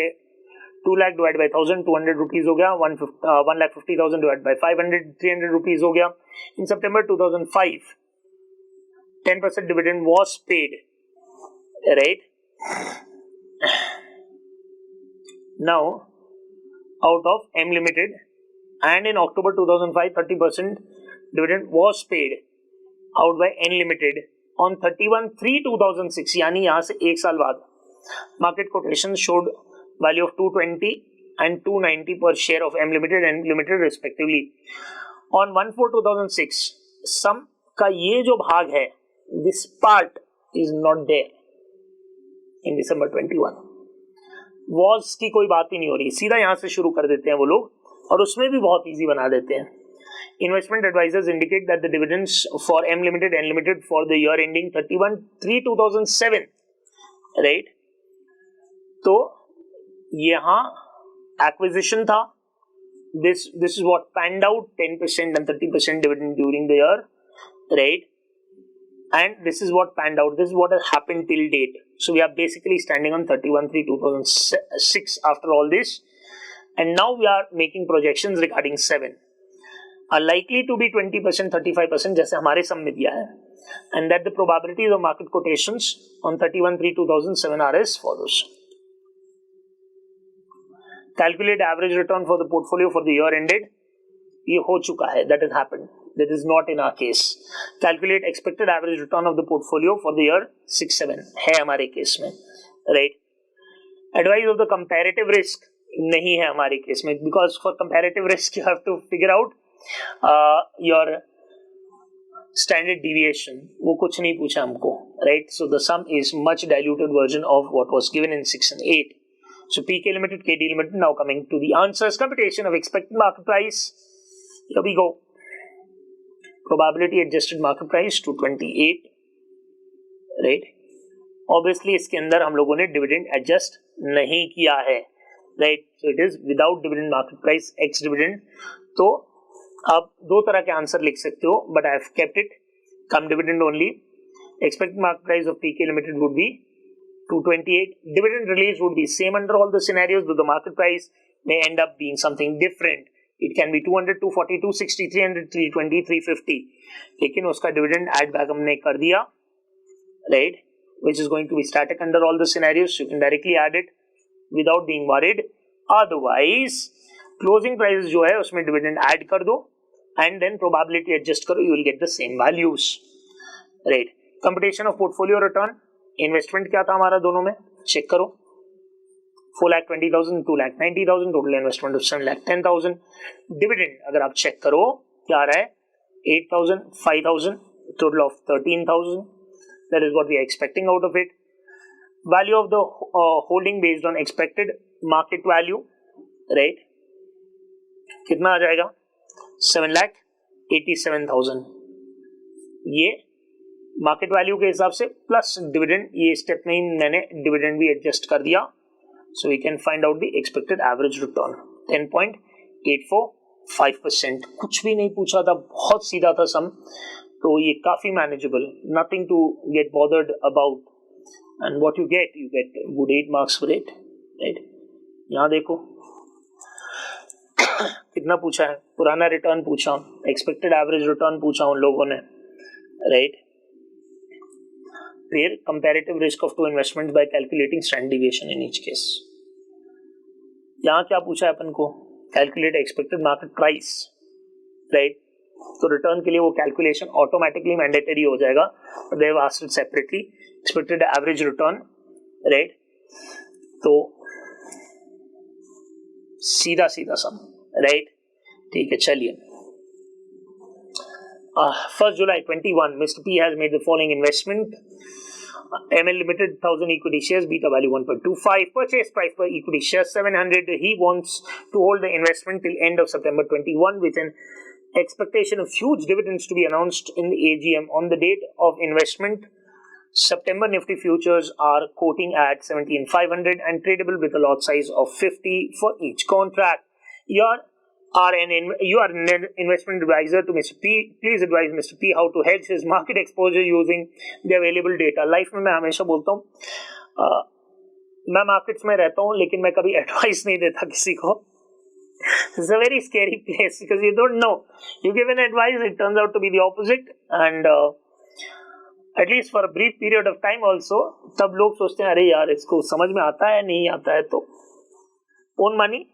2 लाख डिवाइड बाई 1,000 200 रुपीज हो गया. 1,50,000 डिवाइड बाई 500 300 रुपीज हो गया. In September 2005 10% dividend was paid, right? Now out of M limited, and in October 2005 30% dividend was paid out by N Limited on 31/3/2006, यानी यहाँ से एक साल बाद. Market quotation showed value of 220 and 290 per share of M Limited and Limited respectively. On 1/4/2006 sum का ये जो भाग है, this part is not there in December 21. Was की कोई बात ही नहीं हो रही, सीधा यहाँ से शुरू कर देते हैं वो लोग, और उसमें भी बहुत इजी बना देते हैं. Investment advisors indicate that the dividends for M Limited and Limited for the year ending 31/3/2007, right? तो यहाँ acquisition था. This is what panned out, 10% and 30% dividend during the year, right? And this is what panned out. This is what has happened till date. So we are basically standing on 31/3/2006 after all this, and now we are making projections regarding 7. Are likely to be 20%, 35%, जैसे हमारे सम में दिया है, and that the probabilities of market quotations on 31/3/2007 are as follows. Calculate average return for the portfolio for the year ended. ये हो चुका है, that has happened. That is not in our case. Calculate expected average return of the portfolio for the year 6-7 है हमारे case में, right? Advice of the comparative risk नहीं है हमारे केस में, because for comparative risk you have to figure out your standard deviation. वो कुछ नहीं पूछा हमको, right? So the sum is much diluted version of what was given in 6 and 8. So PK Limited, KD Limited. Now coming to the answers. Computation of expected market price. Here we go. Probability adjusted market price 228, right? Obviously इसके अंदर हम लोगों ने dividend adjust नहीं किया है, right? So it is without dividend market price x dividend. तो आप दो तरह के आंसर लिख सकते हो, but I have kept it come dividend only. Expected market price of PK Limited would be 228. Dividend release would be same under all the scenarios, though the market price may end up being something different. It can be 200, 240, 260, 300, 320, 350. लेकिन उसका dividend add back हमने कर दिया, right? Which is going to be static under all the scenarios. So you can directly add it without being worried. Otherwise, closing prices जो है उसमें dividend add कर दो and then probability adjust करो, you will get the same values, right? Computation of portfolio return. Investment क्या था हमारा दोनों में, चेक करो. 4,20,000, 2,90,000, total investment of 7,10,000. Dividend अगर आप चेक करो क्या आ रहा है, 8,000, 5,000, total of 13,000. That is what we are expecting out of it. Value of the holding based on expected market value, right? कितना आ जाएगा, 7,87,000. ये मार्केट वैल्यू के हिसाब से प्लस डिविडेंड, ये स्टेप में ही मैंने डिविडेंड भी एडजस्ट कर दिया. So we can find out the expected average return 10.845%. कुछ भी नहीं पूछा था, बहुत सीधा था सम, तो ये काफी manageable, nothing to get bothered about. And what you get good 8 marks for it, right? यहाँ देखो कितना पूछा है, पुराना रिटर्न पूछा, एक्सपेक्टेड एवरेज रिटर्न पूछा उन लोगों ने, राइट? फिर comparative risk of two investments by calculating standard deviation in each case. यहाँ क्या पूछा है अपन को, calculate expected market price, right? तो रिटर्न के लिए वो कैलकुलेशन ऑटोमेटिकली मैंडेटरी हो जाएगा, but they have asked it separately. Expected average return, right? तो सीधा सीधा सम, right? ठीक है, चलिए. 1st July 21, Mr. P has made the following investment. ML Limited 1000 equity shares, beta value 1.25, purchase price per equity share 700. He wants to hold the investment till end of September 21 with an expectation of huge dividends to be announced in the AGM. On the date of investment, September Nifty futures are quoting at 17,500 and tradable with a lot size of 50 for each contract. You are an investment advisor to Mr. P. Please advise Mr. P how to hedge his market exposure using the available data. Life में मैं हमेशा बोलता हूँ, मैं markets में रहता हूँ लेकिन मैं कभी एडवाइस नहीं देता किसी को. It's a very scary place because you don't know. You give an advice, it turns out to be the opposite, and at least for a brief period of time also, तब लोग सोचते हैं अरे यार इसको समझ में आता है नहीं आता है. तो own money,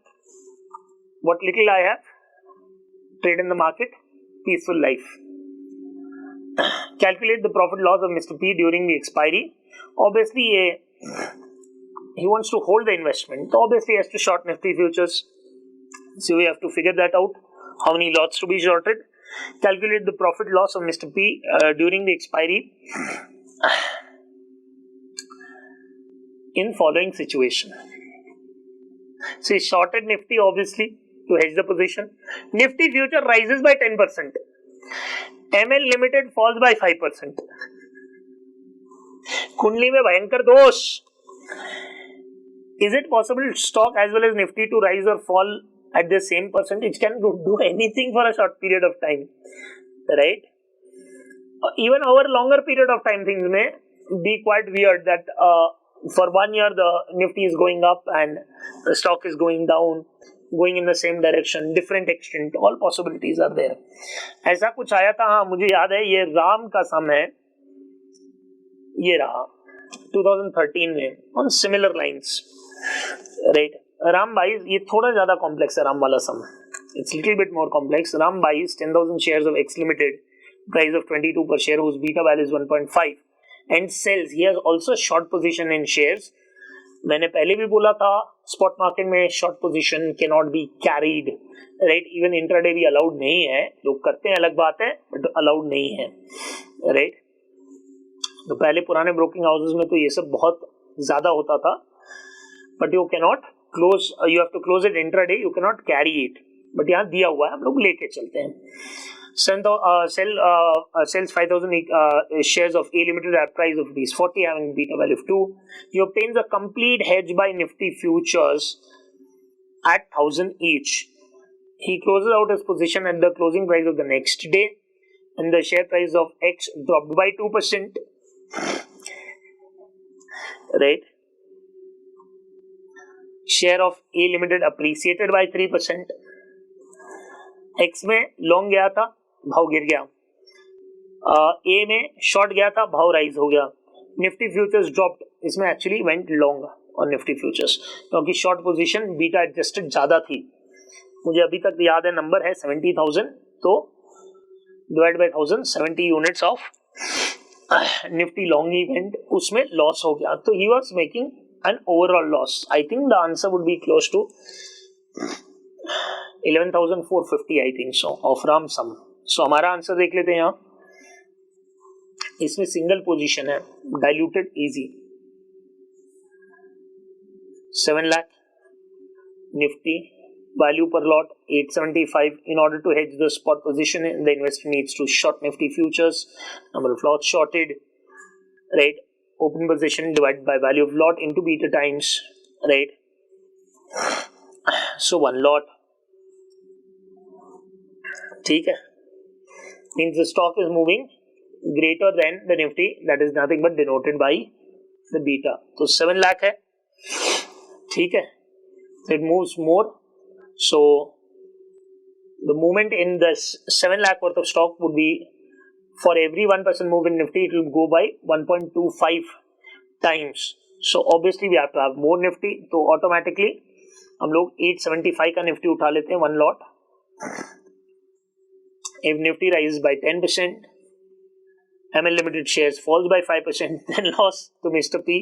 what little I have, trade in the market, peaceful life. Calculate the profit loss of Mr. P during the expiry. Obviously, he wants to hold the investment. So obviously, he has to short Nifty futures. So we have to figure that out. How many lots to be shorted? Calculate the profit loss of Mr. P during the expiry. in following situation. So he shorted Nifty obviously to hedge the position. Nifty future rises by 10%. ML Limited falls by 5%. कुंडली में भयंकर दोष. Is it possible stock as well as Nifty to rise or fall at the same percentage? Can do anything for a short period of time, right? Even over longer period of time, things may be quite weird that for 1 year the Nifty is going up and the stock is going down, going in the same direction, different extent. All possibilities are there. ऐसा कुछ आया था. हाँ, मुझे याद है, ये राम का सम है, ये रहा 2013 में on similar lines, right? Ram buys, ये थोड़ा ज्यादा कॉम्प्लेक्स है, राम वाला सम. It's little bit more complex. Ram buys 10,000 shares of X Limited, price of 22 per share, whose beta value is 1.5, and sells. He has also short position in shares. मैंने पहले भी बोला था, स्पॉट मार्केट में short position can not be carried, right? Even intraday भी allowed नहीं है. लोग करते हैं, अलग बात है, बट अलाउड नहीं है, राइट? तो पहले पुराने ब्रोकिंग हाउसेस में तो ये सब बहुत ज्यादा होता था, but you can not close, you have to close it intraday, you can not carry it. But यहाँ दिया हुआ है, हम लोग लेके चलते हैं. Sells 5,000 shares of A Limited at price of rupees 40, having beta value of 2. He obtains a complete hedge by Nifty futures at 1,000 each. He closes out his position at the closing price of the next day, and the share price of X dropped by 2%. Right? Share of A Limited appreciated by 3%. X में long गया था, भाव गिर गया. ए में short गया था, भाव राइज हो गया. निफ्टी फ्यूचर्स ड्रॉप्ड, इसमें एक्चुअली वेंट लॉन्ग और निफ्टी फ्यूचर्स, क्योंकि शॉर्ट पोजीशन बीटा एडजस्टेड ज्यादा थी. मुझे अभी तक याद है, नंबर है 70,000, तो divide by 1000, 70 units of Nifty long event, उसमें लॉस हो गया. तो he was making an overall loss. I think the answer would be close to 11,450 I think so of राम सम. सो हमारा आंसर देख लेते हैं. यहाँ इसमें सिंगल पोजीशन है, diluted easy, 7 lakh. Nifty value per lot 875. In order to hedge the spot position, the investor needs to short Nifty futures. Number of lots shorted, right? Open position divided by value of lot into beta times, right? So one lot, ठीक है, means the stock is moving greater than the Nifty. That is nothing but denoted by the beta. तो 7 लाख है, ठीक है, it moves more. So the movement in this 7 lakh worth of stock would be, for every 1% move in Nifty, it will go by 1.25 times. So obviously we have to have more Nifty. तो automatically हम लोग 875 का Nifty उठा लेते हैं, one lot. If Nifty rises by 10%, ML Limited shares falls by 5%, then loss to Mr. P.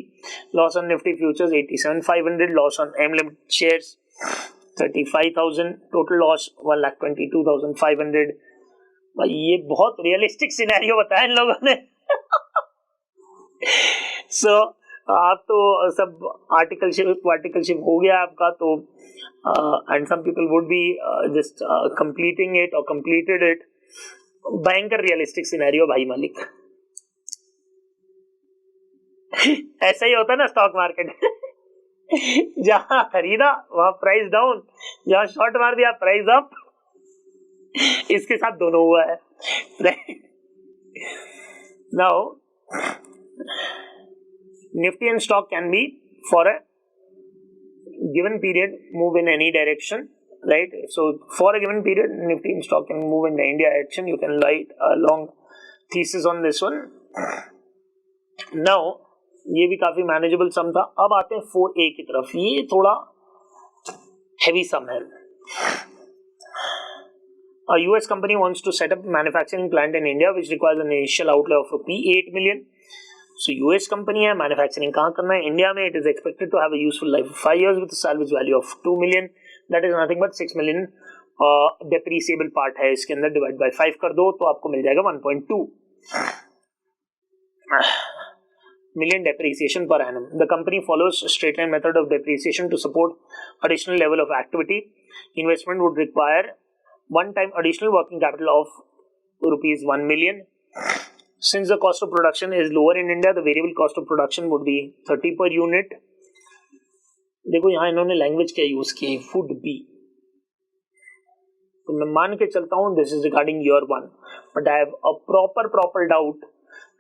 Loss on Nifty futures 87,500. Loss on M Limited shares 35,000. Total loss 1,22,500. भाई ये बहुत रियलिस्टिक सिनेरियो बताया इन लोगों ने. So आप तो सब आर्टिकलशिप हो गया आपका, तो and some people would be just completing it or completed it. भयंकर रियलिस्टिक सिनेरियो भाई मालिक. ऐसा ही होता है ना स्टॉक मार्केट. जहां खरीदा वहां प्राइस डाउन, जहां शॉर्ट मार दिया प्राइस अप. इसके साथ दोनों हुआ है. Now Nifty and stock can be for a given period move in any direction, right? So for a given period, Nifty and stock can move in the India direction. You can write a long thesis on this one. Now ये भी काफी manageable सम था. अब आते हैं 4A की तरफ. ये थोड़ा हेवी सम है. A US company wants to set up a manufacturing plant in India which requires an initial outlay of ₹8 million. So US company है, मैन्युफैक्चरिंग कहाँ करना है? इंडिया में. It is expected to have a useful life of 5 years with a salvage value of 2 million. That is nothing but 6 million. Depreciable part है इसके अंदर, divide by 5 कर दो तो आपको मिल जाएगा 1.2. million depreciation per annum. The company follows a straight line method of depreciation to support additional level of activity. Investment would require one-time additional working capital of rupees 1 million. Since the cost of production is lower in India, the variable cost of production would be 30 per unit. देखो यहाँ इन्होंने language क्या use की है, would be, तो मैं मान के चलता हूँ this is regarding year 1, but I have a proper doubt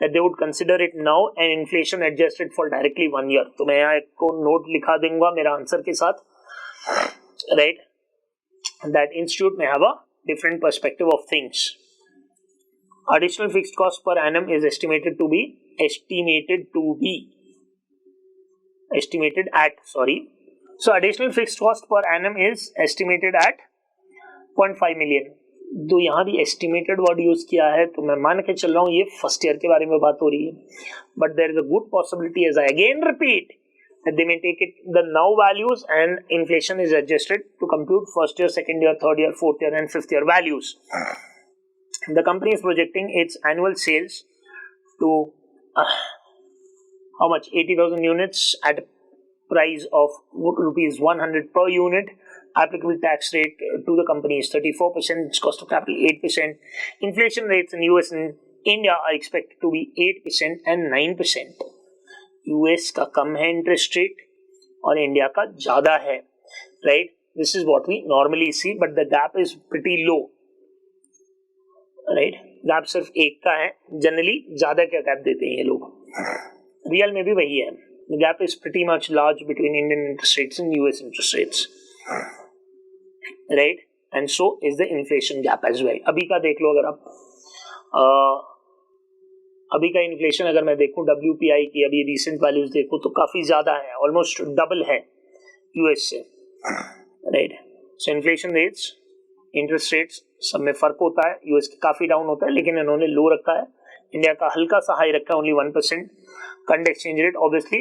that they would consider it now and inflation adjusted for directly 1 year. तो मैं यहाँ एक को नोट लिखा दूंगा मेरा आंसर के साथ, right? That institute may have a different perspective of things. Additional fixed cost per annum is estimated at. So additional fixed cost per annum is estimated at 0.5 million. तो यहाँ भी एस्टिमेटेड वर्ड यूज किया है, तो मैं मान के चल रहा हूँ ये फर्स्ट ईयर के बारे में बात हो रही है, but there is a good possibility, as I again repeat, that they may take it the now values and inflation is adjusted to compute first year, second year, third year, fourth year and fifth year values. The company is projecting its annual sales to how much? 80,000 units at a price of rupees 100 per unit. Applicable tax rate to the company is 34%, its cost of capital 8%. Inflation rates in US and India are expected to be 8% and 9%. US का कम है interest rate और India का ज्यादा है, right? This is what we normally see, but the gap is pretty low, right? Gap सिर्फ एक का है, जनरली ज्यादा क्या गैप देते हैं ये लोग, रियल में भी वही है. The gap is pretty much large between Indian interest rates and US interest rates, right? And so is the inflation gap as well. अभी का देख लो, अगर आप अभी का इन्फ्लेशन अगर मैं देखूं WPI की अभी रिसेंट वैल्यूज देखूं तो काफी ज्यादा है, ऑलमोस्ट डबल है यूएस से, राइट? सो इन्फ्लेशन रेट्स, इंटरेस्ट रेट्स सब में फर्क होता है. यूएस की काफी डाउन होता है, लेकिन इन्होंने लो रखा है. इंडिया का हल्का सा हाई रखा है, only 1%. Current exchange rate, obviously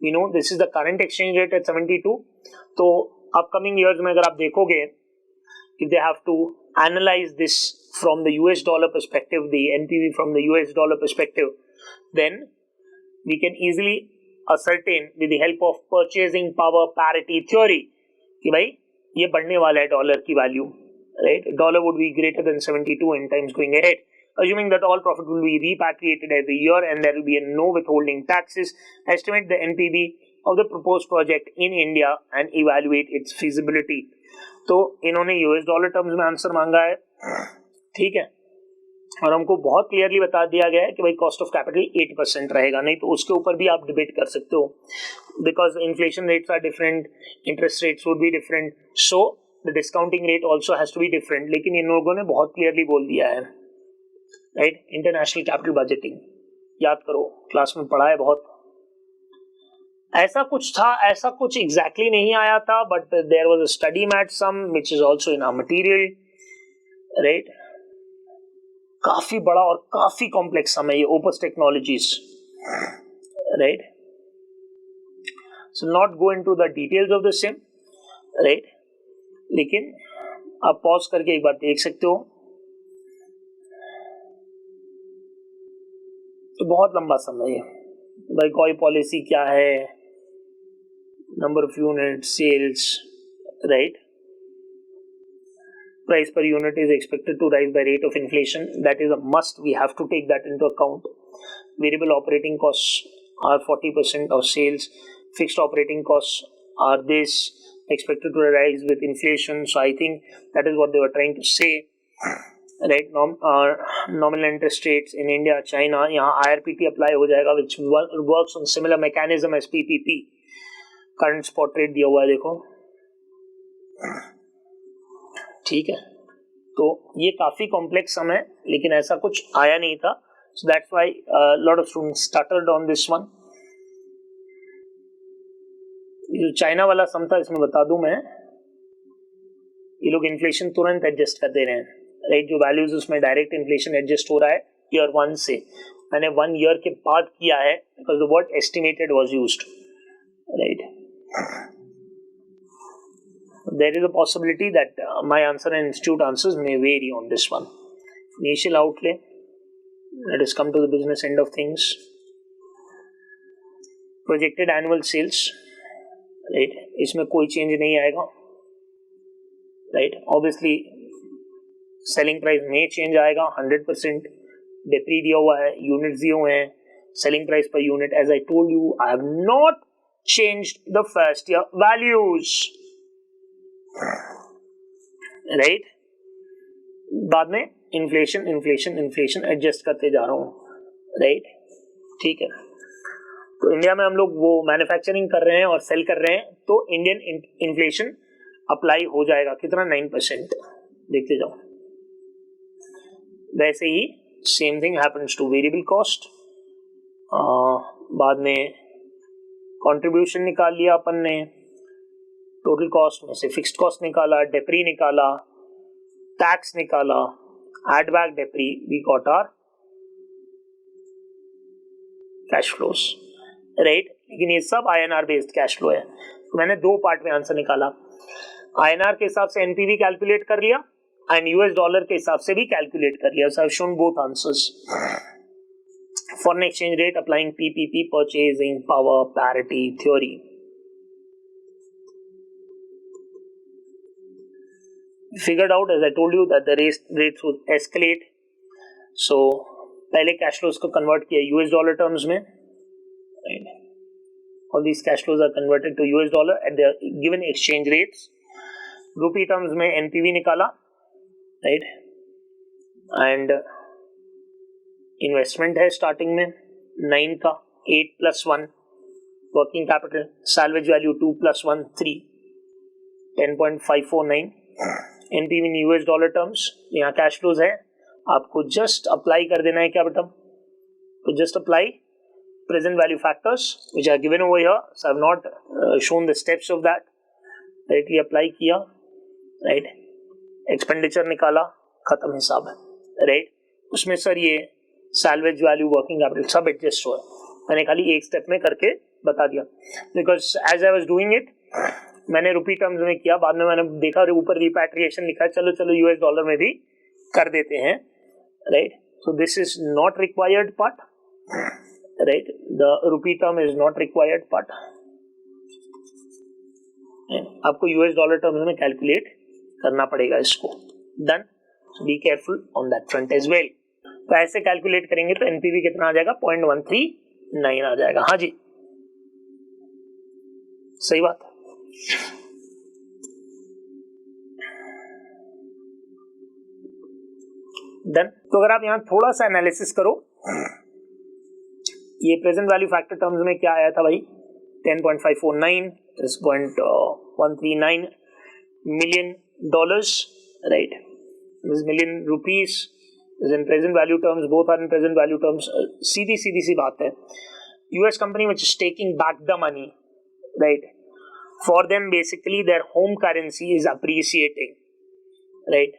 we know this is the current exchange rate at 72. तो अपकमिंग ईयर्स में अगर आप देखोगे, if they have to analyze this from the US dollar perspective, the NPV from the US dollar perspective, then we can easily ascertain with the help of purchasing power parity theory कि भाई ये बढ़ने वाला है dollar की value, right? Dollar would be greater than 72 in times going ahead, assuming that all profit will be repatriated every year and there will be no withholding taxes. Estimate the NPV of the proposed project in India and evaluate its feasibility. तो इन्होंने US dollar terms में answer मांगा है, ठीक है, और हमको बहुत क्लियरली बता दिया गया है कि भाई कॉस्ट ऑफ कैपिटल 8% रहेगा. नहीं तो उसके ऊपर भी आप डिबेट कर सकते हो, because inflation rates are different, interest rates would be different, so the discounting rate also has to be different. लेकिन इन लोगों ने बहुत क्लियरली बोल दिया है, राइट? इंटरनेशनल कैपिटल बजटिंग याद करो, क्लास में पढ़ा है बहुत. ऐसा कुछ था, ऐसा कुछ एग्जैक्टली नहीं आया था, but there was a study mat sum which is also in our material, right? काफी बड़ा और काफी कॉम्प्लेक्स सम है ये Opus Technologies, right? So not go into the details of the same, right? लेकिन आप पॉज करके एक बार देख सकते हो. तो बहुत लंबा समय है भाई. कोई पॉलिसी क्या है, number of units, sales, right? Price per unit is expected to rise by rate of inflation. That is a must. We have to take that into account. Variable operating costs are 40% of sales. Fixed operating costs are this, expected to rise with inflation. So I think that is what they were trying to say, right? Nominal interest rates in India, China, यहाँ IRPT apply हो जाएगा, which works on similar mechanism as PPP. Current spot rate दिया हुआ है, देखो, ठीक है. तो ये काफी कॉम्प्लेक्स सम है, लेकिन ऐसा कुछ आया नहीं था. So that's why lot of students stuttered on this one. जो चाइना वाला सम था, इसमें बता दूं मैं, ये लोग इन्फ्लेशन तुरंत एडजस्ट कर दे रहे हैं, राइट? जो वैल्यूज उसमें डायरेक्ट इन्फ्लेशन एडजस्ट हो रहा है ईयर 1 से. मैंने 1 ईयर के बाद किया है because the word estimated was used, right? There is a possibility that my answer and institute answers may vary on this one. Initial outlay. Let us come to the business end of things. Projected annual sales, right, इसमें कोई change नहीं आएगा, right. Obviously selling price में change आएगा 100%, डेप्री दिया हुआ है, units दिए हुए हैं, selling price per unit as I told you I have not changed the first year values, right. बाद में इन्फ्लेशन इन्फ्लेशन इन्फ्लेशन एडजस्ट करते जा रहा हूं, राइट, ठीक है। तो इंडिया में हम लोग वो मैन्युफैक्चरिंग कर रहे हैं और सेल कर रहे हैं, तो इंडियन इन्फ्लेशन अप्लाई हो जाएगा, कितना 9%, देखते जाओ। वैसे ही same thing happens to variable cost. बाद में कंट्रीब्यूशन निकाल लिया अपन ने, टोटल कॉस्ट में से फिक्स्ड कॉस्ट निकाला, डेप्री निकाला, टैक्स निकाला, add back depre, we got our cash flows, right. लेकिन ये सब INR बेस्ड कैश फ्लो है, तो मैंने दो पार्ट में आंसर निकाला। INR के हिसाब से एनपीवी कैलकुलेट कर लिया एंड यूएस डॉलर के हिसाब से भी कैलकुलेट कर लिया। So I have shown both answers. Foreign exchange rate applying PPP, purchasing power parity theory. Figured out, as I told you, that the rates would escalate. So पहले cash flows को convert किया US dollar terms में, right? All these cash flows are converted to US dollar at the given exchange rates. रूपी terms में NPV निकाला, right, and investment है starting में 9 का, 8 + 1 working capital, salvage value 2 + 1 3, 10.549 NPV in US dollar terms. यहाँ cash flows है, आपको just apply कर देना है क्या बेटा, तो just apply present value factors which are given over here. So I have not shown the steps of that. Directly apply किया, right? Expenditure निकाला, खत्म हिसाब है, right? उसमें सर ये salvage value, working capital सब adjust हुआ, मैंने खाली एक स्टेप में करके बता दिया, because as I was doing it मैंने रुपी टर्म्स में किया, बाद में मैंने देखा ऊपर रिपैट्रिएशन लिखा है, चलो चलो यूएस डॉलर में भी कर देते हैं, right? So this is not required part, right? The rupee term is not required part. आपको यूएस डॉलर टर्म्स में कैलकुलेट करना पड़ेगा इसको। Done, be careful on that front as well. तो ऐसे कैलकुलेट करेंगे तो एनपीवी कितना आ जाएगा, 0.139 आ जाएगा। हाँ जी, सही बात। डन। तो अगर आप यहाँ थोड़ा सा एनालिसिस करो, ये प्रेजेंट वैल्यू फैक्टर टर्म्स में क्या आया था भाई, 10.549 is 0.139 million dollars, right? This million rupees is in present value terms, both are in present value terms. सीधी सी बात है, US company which is taking back the money, right? For them basically their home currency is appreciating, right?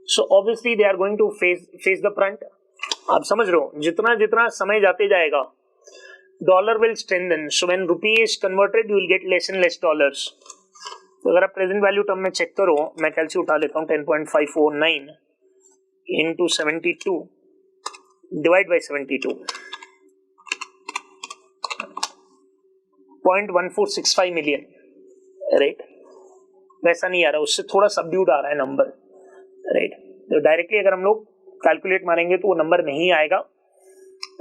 So obviously they are going to face the brunt. आप समझ रहे हो, जितना जितना समय जाते जाएगा dollar will strengthen, so when rupee is converted you will get less and less dollars. तो अगर आप प्रेजेंट वैल्यू टर्म में चेक करो, मैं कैलसी उठा लेता हूँ, 10.549 into 72 divide by 72, 0.1465 million, right? वैसा नहीं आ रहा, उससे थोड़ा सबड्यूड आ रहा है नंबर, राइट? तो डायरेक्टली अगर हम लोग कैलकुलेट मारेंगे तो वो नंबर नहीं आएगा।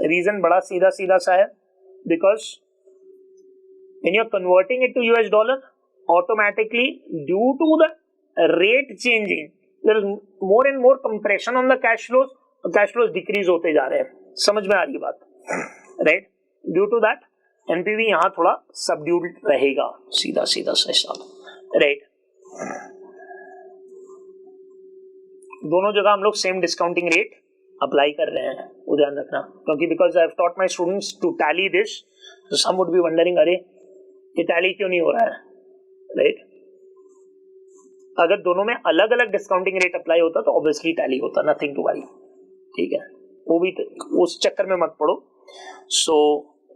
रीजन बड़ा सीधा सीधा सा है, because when you are converting it to US dollar, automatically due to the rate changing there is more and more compression on the cash flows, cash flows decrease होते जा रहे हैं। समझ में आ रही है बात, right? Due to that NPV यहाँ थोड़ा सबड्यूड रहेगा, सीधा सीधा सा हिसाब, राइट? दोनों जगह हम लोग सेम डिस्काउंटिंग रेट अप्लाई कर रहे हैं, वो ध्यान रखना, क्योंकि because I have taught my students to tally this, so some would be wondering, अरे ये टैली क्यों नहीं हो रहा है, राइट? अगर दोनों में अलग अलग डिस्काउंटिंग रेट अप्लाई होता तो ऑब्वियसली टैली होता, नथिंग टू वरी, ठीक है? वो भी उस चक्कर में मत पड़ो। So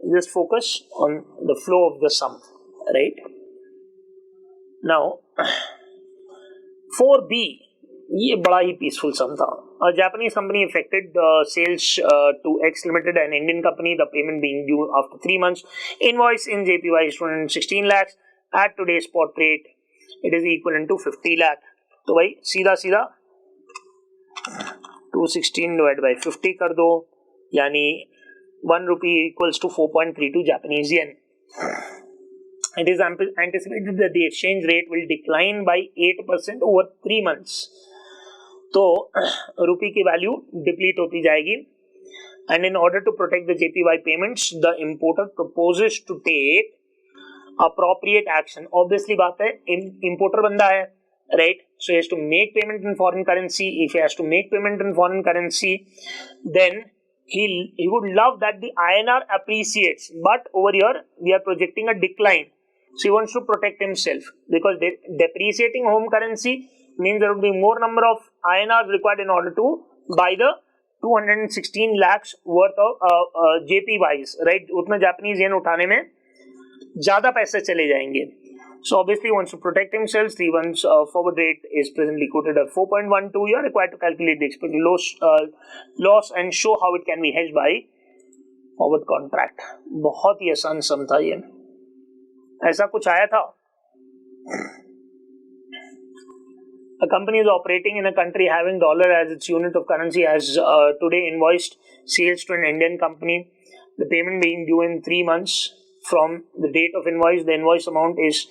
just focus on the flow of the sum, right? Now 4B, ये बड़ा ही पीसफुल सम था, A Japanese company affected sales to X Limited, an Indian company, the payment being due after 3 months. Invoice in JPY is 216 lakhs. At today's spot rate, it is equivalent to 50 lakh. तो भाई सीधा सीधा 216 divided by 50 कर दो, यानी 1 rupee equals to 4.32 Japanese yen. It is anticipated that the exchange rate will decline by 8% over 3 months. तो रुपी की value deplete होती जाएगी. And in order to protect the JPY payments, the importer proposes to take appropriate action. Obviously बात है, importer बंदा है, right? So he has to make payment in foreign currency. If he has to make payment in foreign currency, then he would love that the INR appreciates. But over here we are projecting a decline. So he wants to protect himself, because depreciating home currency means there would be more number of INR required in order to buy the 216 lakhs worth of JPYs, right? उतना Japanese yen उठाने में ज़्यादा पैसे चले जाएंगे. So obviously he wants to protect himself. 3 months forward rate is presently quoted at 4.12. You are required to calculate the expected loss and show how it can be hedged by forward contract. बहुत ही आसान सम था ये. ऐसा कुछ आया था. A company is operating in a country having dollar as its unit of currency has today invoiced sales to an Indian company. The payment being due in 3 months from the date of invoice. The invoice amount is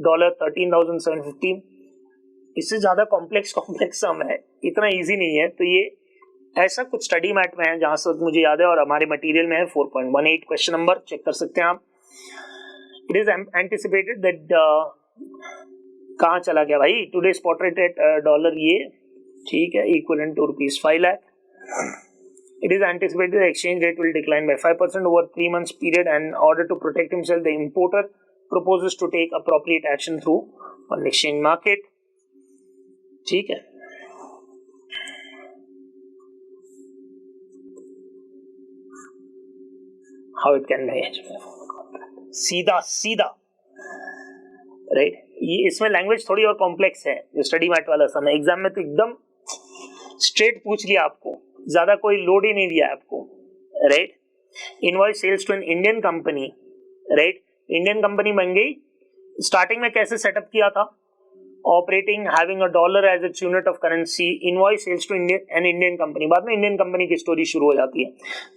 $13,750. इससे ज़्यादा complex sum है, इतना easy नहीं है. तो ये ऐसा कुछ स्टडी मैट में है जहाँ से मुझे याद है, और हमारे मटेरियल में है 4.18 क्वेश्चन नंबर, चेक कर सकते हैं आप. It is anticipated that कहाँ चला गया भाई, today spot rate at dollar, ये ठीक है, equivalent to ₹5 lakh. It is anticipated the exchange rate will decline by 5% over 3 months period, and in order to protect himself, the importer proposes to take appropriate action through foreign exchange market. ठीक है. How it can be सीधा सीधा, right. ये इसमें language थोड़ी और complex है जो स्टडी मैट वाला समय. एग्जाम में तो एकदम स्ट्रेट पूछ लिया आपको, ज्यादा कोई लोड ही नहीं दिया आपको, right. Invoice sales to an Indian company, right. Indian company बन गई. स्टार्टिंग में कैसे सेटअप किया था, operating having a dollar as its unit of currency. Invoice sales to Indian company. बाद में इंडियन कंपनी की स्टोरी शुरू हो जाती है.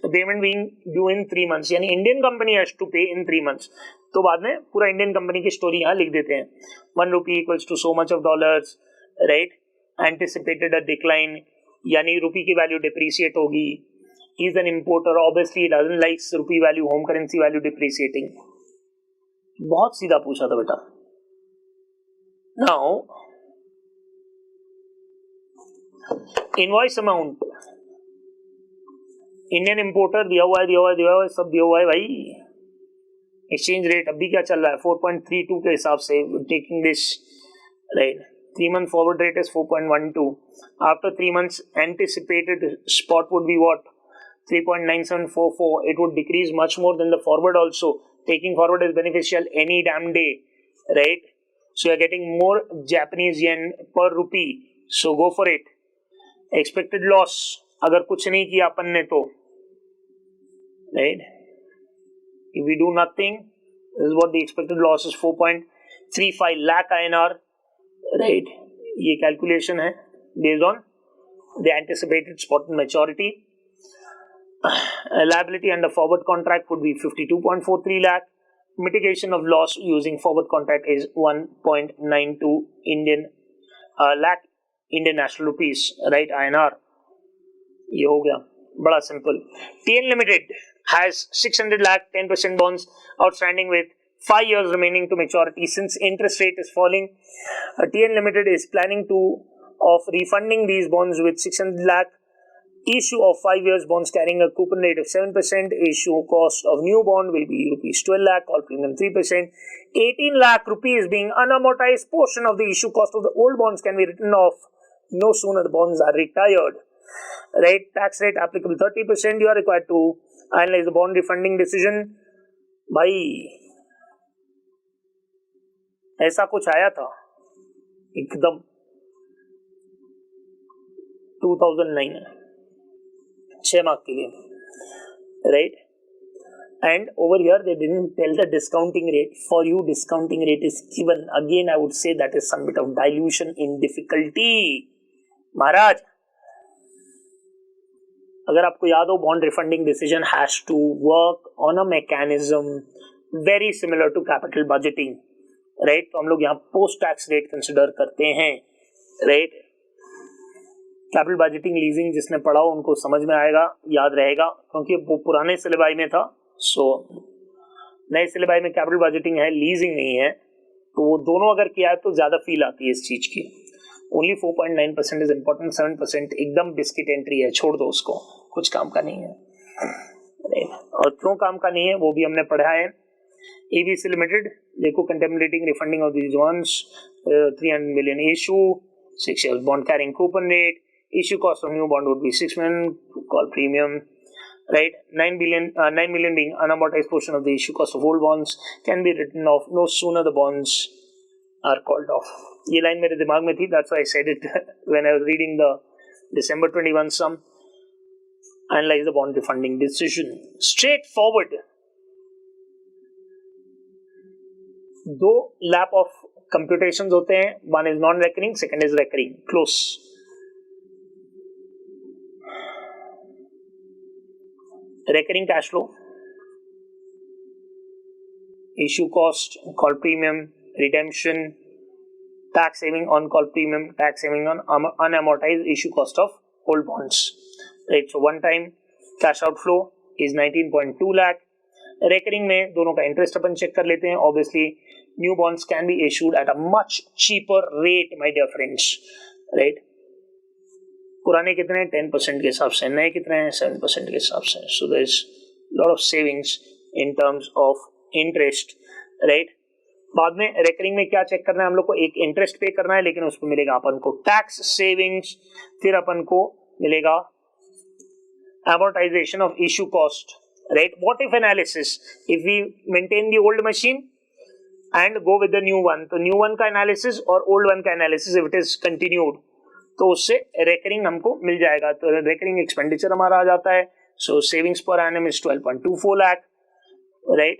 The payment being due in 3 months, यानी इंडियन कंपनी हैज टू पे इन 3 months. तो बाद में पूरा इंडियन कंपनी की स्टोरी यहाँ लिख देते हैं. 1 rupee equals to so much of dollars, right. Anticipated a decline, यानी रुपी की वैल्यू डिप्रिशिएट होगी. He is an importer, obviously doesn't like rupee value, home currency value depreciating. बहुत सीधा पूछा था बेटा. Now invoice amount, Indian importer दिया हुआ है, सब दिया हुआ है भाई. एक्सचेंज रेट अभी क्या चल रहा है 4.32 के हिसाब से, taking this, right. 3 month forward rate is 4.12. After 3 months, anticipated spot would be what? 3.9744. It would decrease much more than the forward also. Taking forward is beneficial any damn day, right? So you're getting more Japanese yen per rupee. So go for it. Expected loss, अगर कुछ नहीं किया अपन ने तो, right? If we do nothing, this is what the expected loss is, 4.35 lakh INR, right? ये calculation है based on the anticipated spot maturity. Liability under forward contract would be 52.43 lakh. Mitigation of loss using forward contract is 1.92 lakh Indian national rupees, right? INR. ये हो गया, बड़ा simple. TN Limited has 600 lakh 10% bonds outstanding with 5 years remaining to maturity. Since interest rate is falling, TN Limited is planning of refunding these bonds with 600 lakh. Issue of 5 years bonds carrying a coupon rate of 7%. Issue cost of new bond will be rupees 12 lakh, call premium 3%. 18 lakh rupees being unamortized portion of the issue cost of the old bonds can be written off no sooner the bonds are retired. Right? Tax rate applicable 30%. You are required to analyze the bond refunding decision. भाई ऐसा कुछ आया था एकदम 2009, 6 mark के लिए, right? And over here they didn't tell the discounting rate. For you discounting rate is given. Again I would say that is some bit of dilution in difficulty. महाराज अगर आपको याद हो, bond refunding decision has to work on a mechanism very similar to capital budgeting, right? तो हम लोग यहाँ post tax rate consider करते हैं, right? कैपिटल बजटिंग लीजिंग जिसने पढ़ा हो उनको समझ में आएगा, याद रहेगा, क्योंकि वो पुराने सिलेबाई में था. सो नए सिलेबाई में कैपिटल बजटिंग है, लीजिंग नहीं है, तो वो दोनों अगर किया है तो ज्यादा फील आती है इस चीज की. ओनली 4.9% इज इम्पोर्टेंट, 7% एकदम बिस्किट एंट्री है, छोड़ दो उसको, कुछ काम का नहीं है. और क्यों काम का नहीं है वो भी हमने पढ़ा है. एबीसी लिमिटेड देखो, contemplating refunding of these bonds, 300 million issue, 6 years bond carrying coupon rate, issue cost of new bond would be 6 million, call premium, right? 9 million being unamortized portion of the issue cost of old bonds can be written off no sooner the bonds are called off. ये line मेरे दिमाग में थी, that's why I said it when I was reading the December 21 sum. Analyze the bond refunding decision. Straightforward. दो lap of computations होते हैं, one is non-recurring, second is recurring. Close. Recurring cash flow, issue cost, call premium, redemption, tax saving on call premium, tax saving on unamortized issue cost of old bonds, right? So one time cash outflow is 19.2 lakh. Recurring में दोनों का interest अपन check कर लेते हैं. Obviously new bonds can be issued at a much cheaper rate, my dear friends, right? पुराने कितने हैं 10% के हिसाब से, नए कितने हैं 7% के हिसाब से. So there is lot of savings in terms of interest, right? बाद में रेकरिंग में क्या चेक करना है हम लोग को, एक इंटरेस्ट पे करना है, लेकिन उस पर मिलेगा अपन को टैक्स सेविंग्स, फिर अपन को मिलेगा amortization of issue cost, right? What if analysis, if we maintain the old machine and go with the new one, तो new one का analysis और old one का analysis if it is continued, तो उससे recurring हमको मिल जाएगा. तो recurring expenditure हमारा आ जाता है. सो सेविंग्स पर annum is 12.24 lakh, right?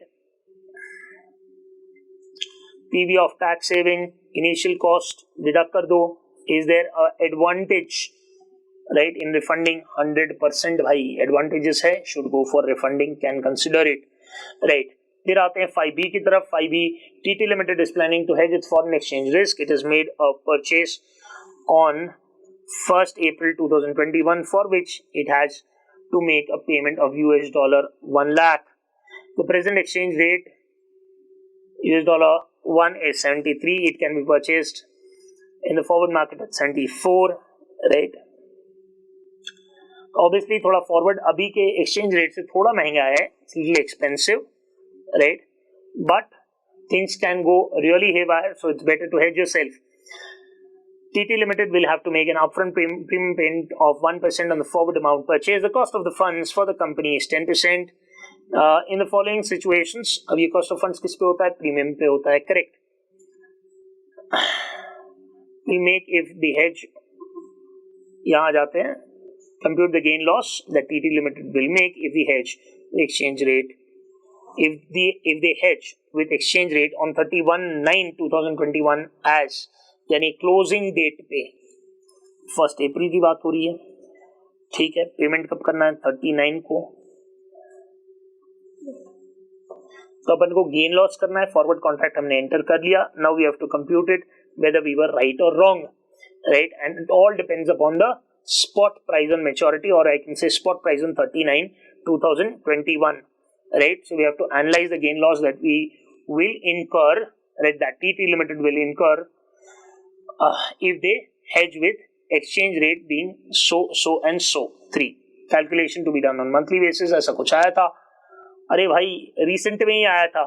PV of tax saving, initial cost deduct कर दो. Is there advantage, right, in refunding? 100% भाई एडवांटेजेस है, should go for refunding, can consider it, right? फिर आते हैं 5B की तरफ. 5B, TT limited is planning to hedge its foreign exchange risk. It is made a purchase on 1st April 2021 for which it has to make a payment of $1 lakh. The present exchange rate $1 is 73. It can be purchased in the forward market at 74, right? Obviously थोड़ा forward अभी के exchange rate से थोड़ा महंगा है, it's a little expensive, right? But things can go really haywire, so it's better to hedge yourself. TT Limited will have to make an upfront premium payment of 1% on the forward amount purchased. The cost of the funds for the company is 10%. In the following situations, अब ये cost of funds किस पे होता है? Premium पे होता है, correct? We make if the hedge, यहाँ आ जाते हैं, compute the gain loss that TT Limited will make if the hedge the exchange rate, if they hedge with exchange rate on 31/9/2021 as, यानी क्लोजिंग डेट पे 1 अप्रैल की बात हो रही है, ठीक है? पेमेंट कब करना है? 39 को. तो अपन को गेन लॉस करना है. फॉरवर्ड कॉन्ट्रैक्ट हमने एंटर कर लिया. Now we have to compute it whether we were right और wrong, right? And it all depends upon the spot price on maturity, और I can say spot price on 39/2021, right? So we have to analyze the gain loss that we will incur, right, that TT limited will incur if they hedge with exchange rate being so and so. 3 calculation to be done on monthly basis. ऐसा कुछ आया था, अरे भाई recent में ही आया था,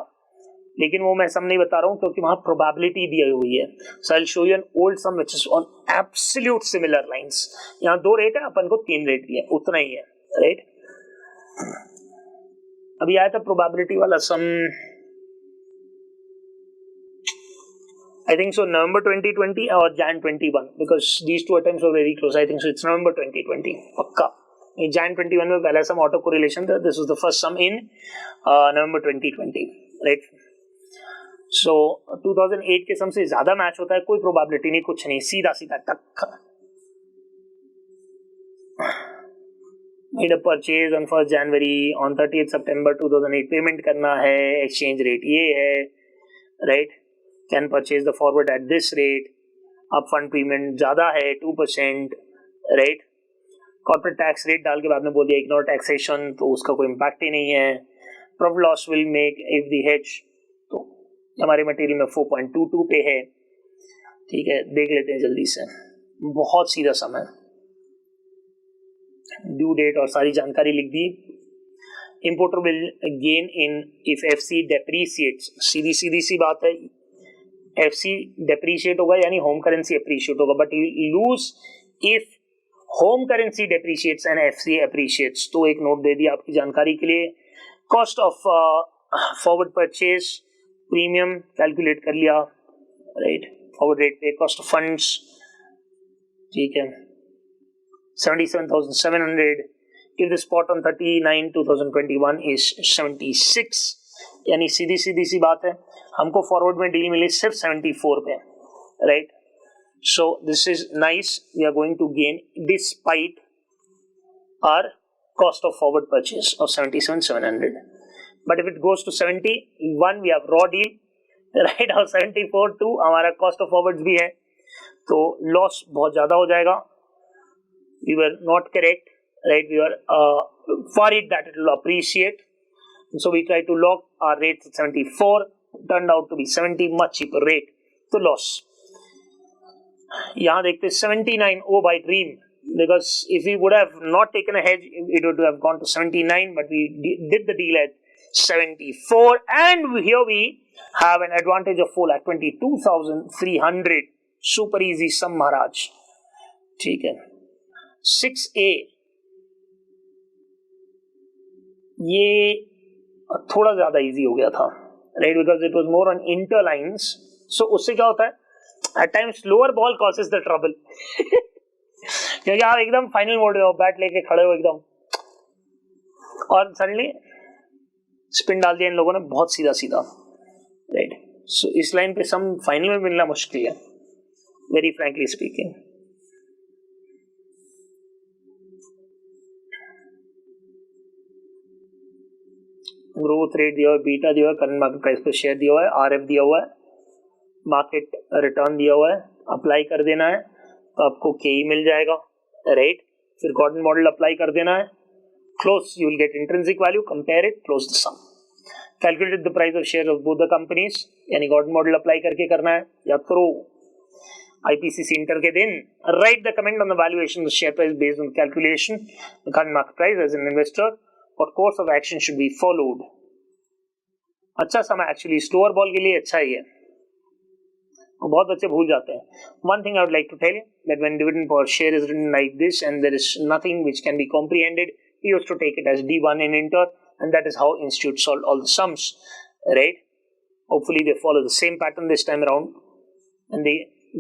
लेकिन वो मैं सम नहीं बता रहा हूँ क्योंकि वहां प्रोबेबिलिटी दी हुई है. So I will show you an old sum which is on absolute similar lines. यहाँ 2 रेट है, अपन को 3 रेट दिया, उतना ही है, राइट? अभी आया था प्रोबेबिलिटी वाला सम, I think so November 2020 or Jan 21 because these two attempts were very close. I think so it's November 2020 पक्का. In Jan 21 में पहला sum auto correlation था. This was the first sum in November 2020, right? So 2008 के sum से ज़्यादा match होता है, कोई probability नहीं, कुछ नहीं, सीधा सीधा टक. Made a purchase on 1st January, on 30th September 2008 payment करना है, exchange rate ये है, right? Can purchase the forward at this rate, upfront payment ज़्यादा है 2%, right? Corporate tax rate डाल के बाद में बोल दिया ignore taxation, तो उसका कोई impact ही नहीं है. Profit loss will make if the hedge, तो हमारे मटेरियल में 4.22 पे है. ठीक है, देख लेते हैं जल्दी से. बहुत सीधा समय, ड्यू डेट और सारी जानकारी लिख दी. Importer will gain in if FC depreciates. सीधी सी बात है, FC depreciate होगा यानी होम करेंसी appreciate होगा, but lose if home currency depreciates and FC appreciates. तो एक नोट दे दिया आपकी जानकारी के लिए. Cost of forward purchase premium calculate कर लिया, राइट? फॉरवर्ड रेट पे कॉस्ट ऑफ फंड्स, ठीक है, 77,700. If the spot on 39/2021 is 76, यानी सीधी सी बात है, हमको फॉरवर्ड में डील मिली सिर्फ 74 पे, right? So this is nice. We are going to gain despite our cost of forward purchase of 77,700. But if it goes to 71, we have raw deal, right? और 74 to हमारा cost of forwards भी है, तो loss बहुत ज़्यादा हो जाएगा. We were not correct, right? We were worried that it will appreciate. So we tried to lock our rate at 74, turned out to be 70, much cheaper rate, तो loss. यहाँ देखते 79, oh by dream. Because if we would have not taken a hedge, it would have gone to 79, but we did the deal at 74, and here we have an advantage of 4,22,300. Super easy sum, Maharaj. ठीक है. 6A, ये थोड़ा ज्यादा easy हो गया था, right? Because it was more on interlines. So उससे क्या होता है? At times lower ball causes the trouble. क्योंकि आप एकदम फाइनल मोड में हो, बैट लेके खड़े हो एकदम, और सडनली स्पिन डाल दिया इन लोगों ने बहुत सीधा, राइट? सो इस लाइन पे सम फाइनल में मिलना मुश्किल है, very frankly speaking. Growth rate दिया हुआ है, बीटा दिया हुआ है, करंट मार्केट प्राइस पे शेयर दिया हुआ है, आरएफ दिया हुआ है, मार्केट रिटर्न दिया हुआ है, अप्लाई कर देना है तो आपको केई मिल जाएगा, राइट? फिर गॉर्डन मॉडल अप्लाई कर देना है, close, you will get intrinsic value, compare it, close the sum, calculate the price of share of both the companies, यानी गॉर्डन मॉडल अप्लाई करके करना है. याद करो आईपीसीसी इंटर के दिन, right the comment on the valuation of share price based on calculation the current market price as an investor, और course of action should be followed. अच्छा समय एक्चुअली स्लोअर बॉल के लिए अच्छा ही है, बहुत बच्चे भूल जाते हैं. One thing I would like to tell you that when dividend per share is written like this and there is nothing which can be comprehended, we used to take it as D1 in inter, and that is how institute solved all the sums, right? Hopefully they follow the same pattern this time around and they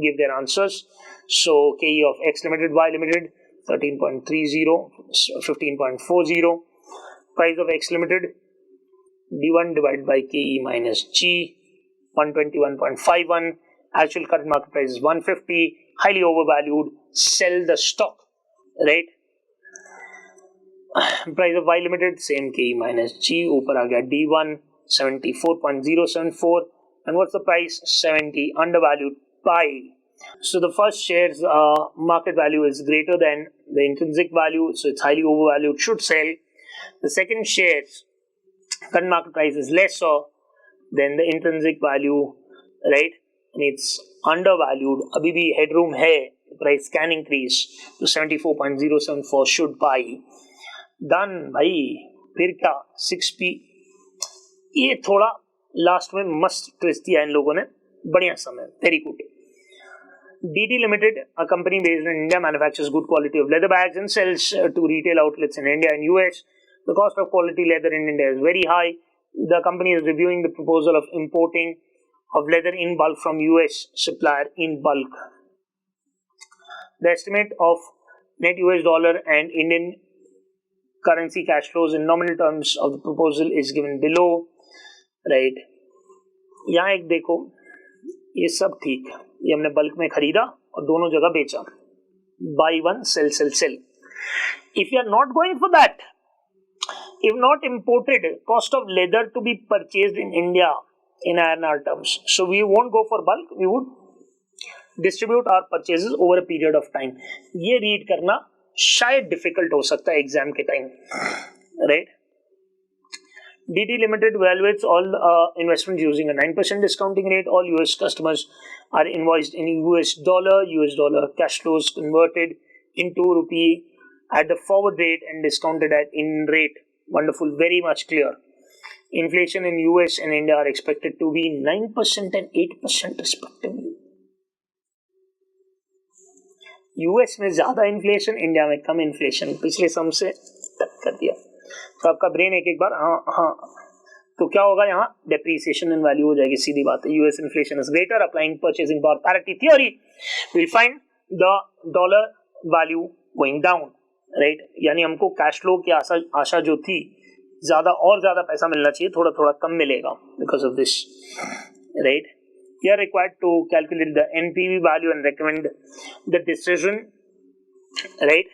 give their answers. So KE of X limited, Y limited, 13.30, 15.40. Price of X limited, D1 divided by KE minus G, 121.51. Actual current market price is 150, highly overvalued, sell the stock, right? Price of Y limited, same KE minus G, ऊपर आ गया D1, 74.074, and what's the price? 70, undervalued, buy. So the first share's market value is greater than the intrinsic value, so it's highly overvalued, should sell. The second share's current market price is lesser than the intrinsic value, right? And it's undervalued, अभी भी headroom है, price can increase to 74.074, should buy. Done भाई. फिर क्या 6P, ये थोड़ा last में मस्त ट्विस्ट दिया इन लोगों ने, बढ़िया समय, very good. DT Limited, a company based in India, manufactures good quality of leather bags and sells to retail outlets in India and US. The cost of quality leather in India is very high. The company is reviewing the proposal of importing of leather in bulk from US supplier in bulk. The estimate of net US dollar and Indian currency cash flows in nominal terms of the proposal is given below. Right. यहाँ एक देखो, ये सब ठीक, ये हमने bulk में खरीदा और दोनों जगह बेचा. Buy one, sell, sell, sell. If you are not going for that, if not imported, cost of leather to be purchased in India in INR terms. So we won't go for bulk, we would distribute our purchases over a period of time. ये read करना शायद difficult हो सकता है exam के time, right? DT Limited evaluates all investments using a 9% discounting rate. All US customers are invoiced in US dollar. US dollar cash flows converted into rupee at the forward rate and discounted at in rate. Wonderful, very much clear. Inflation in US and India are expected to be 9% and 8% respectively. US में ज्यादा inflation, India में कम inflation. पिछले सम से टक कर दिया तो आपका ब्रेन एक बार हाँ तो क्या होगा, यहाँ डेप्रीसिएशन इन वैल्यू हो जाएगी. सीधी बात है. US inflation is greater. Applying purchasing power parity theory will find the dollar value going down. Right, यानी हमको कैश फ्लो की आशा जो थी, ज्यादा पैसा मिलना चाहिए, थोड़ा थोड़ा कम मिलेगा because of this. Right, you are required to calculate the NPV value and recommend the decision, right?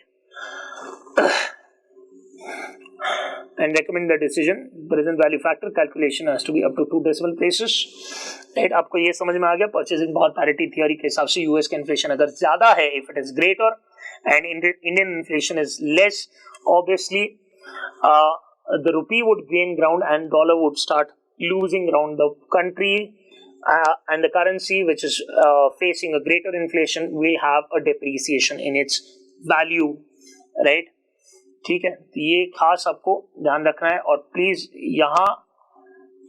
And recommend the decision. Present value factor calculation has to be up to 2 decimal places, right? आपको ये समझ में आ गया. Purchasing power parity theory के हिसाब से US का inflation अगर ज्यादा है, if it is greater and Indian inflation is less, obviously the rupee would gain ground and dollar would start losing ground. The country and the currency which is facing a greater inflation will have a depreciation in its value, right? ठीक है, तो ये खास आपको ध्यान रखना है. और प्लीज यहाँ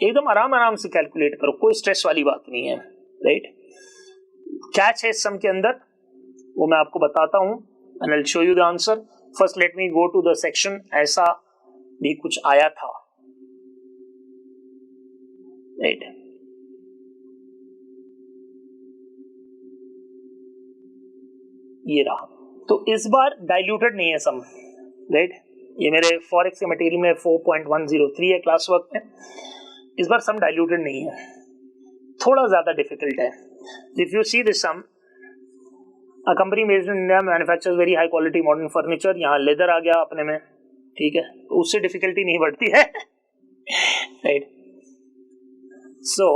एकदम आराम से कैलकुलेट करो, कोई स्ट्रेस वाली बात नहीं है. राइट, कैच है इस सम के अंदर, वो मैं आपको बताता हूँ and I'll show you the answer. First let me go to the section. ऐसा भी कुछ आया था. राइट, ये रहा. तो इस बार डाइल्यूटेड नहीं है सम. राइट, ये मेरे फॉरेक्स के मटेरियल में 4.103 है क्लास वर्क में. इस बार सम डाइल्यूटेड नहीं है, थोड़ा ज्यादा डिफिकल्ट है. If you see this sum, a company based in India manufactures very high quality modern furniture. यहाँ लेदर आ गया अपने में, ठीक है, तो उससे डिफिकल्टी नहीं बढ़ती है. Right, so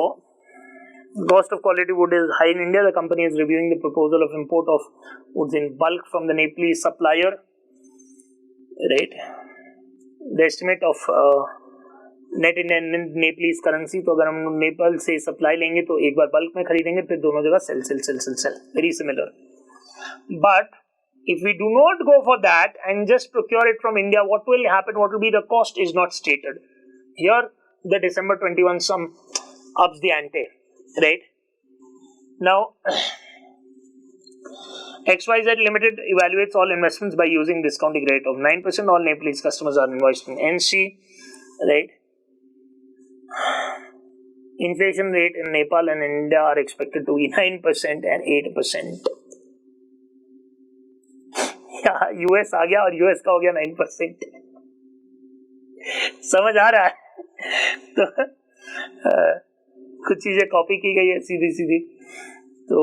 cost of quality wood is high in India. The company is reviewing the proposal of import of woods in bulk from the Nepalese supplier. Right, the estimate of net in Nepalese currency. तो अगर हम नेपाल से supply लेंगे तो एक बार bulk में खरीदेंगे, फिर दोनों जगह cell. Very similar. But if we do not go for that and just procure it from India, what will happen? What will be the cost is not stated. Here the December 21 sum ups the ante. Right, now XYZ Limited evaluates all investments by using discounting rate of 9%. All Nepalese customers are invoiced in NC. Right, inflation rate in Nepal and India are expected to be 9% and 8%. यहाँ US आ गया और US का हो गया 9%. समझ आ रहा है? तो कुछ चीजें कॉपी की गई है सीधी तो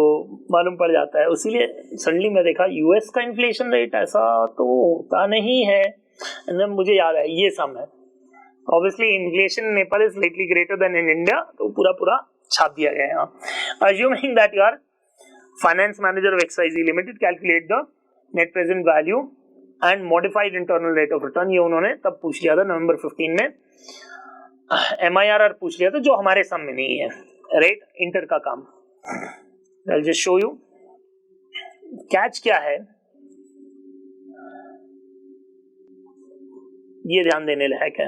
मालूम पड़ जाता है. उसीलिए सडनली मैं देखा यूएस का इन्फ्लेशन रेट ऐसा तो होता नहीं है. मुझे याद है ये सम है. Obviously inflation in Nepal is slightly greater than in India, तो पूरा छाप दिया गया है यहाँ. Assuming that you are finance manager of XYZ limited, calculate the net present value and modified internal rate of return. ये उन्होंने तब पूछ लिया था नवंबर 15 में. MIRR पूछ लिया था जो हमारे सम में नहीं है. राइट, इंटर का काम. I'll just show you. Catch क्या है ये ध्यान देने लायक है.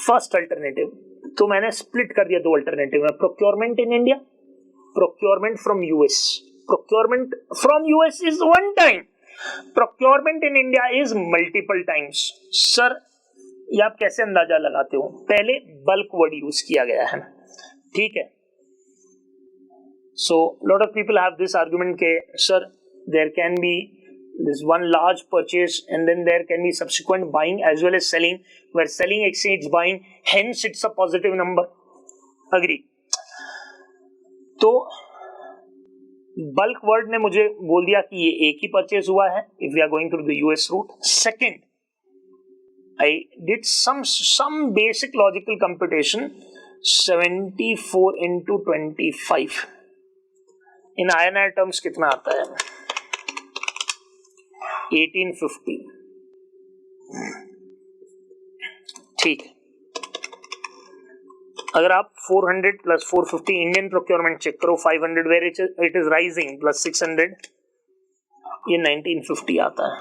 फर्स्ट अल्टरनेटिव तो मैंने स्प्लिट कर दिया दो अल्टरनेटिव में. Procurement in India, procurement from US. Procurement from US is one time, procurement in India is multiple times. Sir ये आप कैसे अंदाजा लगाते हो? पहले बल्क वर्ड यूज किया गया है, ठीक है. So lot of people have this argument के sir there can be this one large purchase and then there can be subsequent buying as well as selling, where selling exceeds buying, hence it's a positive number. Agree. तो bulk word ने मुझे बोल दिया कि ये एक ही purchase हुआ है if we are going through the US route. Second, I did some basic logical computation. 74 into 25 in INR terms कितना आता है? 1850. ठीक है. अगर आप 400 प्लस 450 इंडियन प्रोक्योरमेंट चेक करो, 500 where it is rising plus 600, ये 1950 आता है.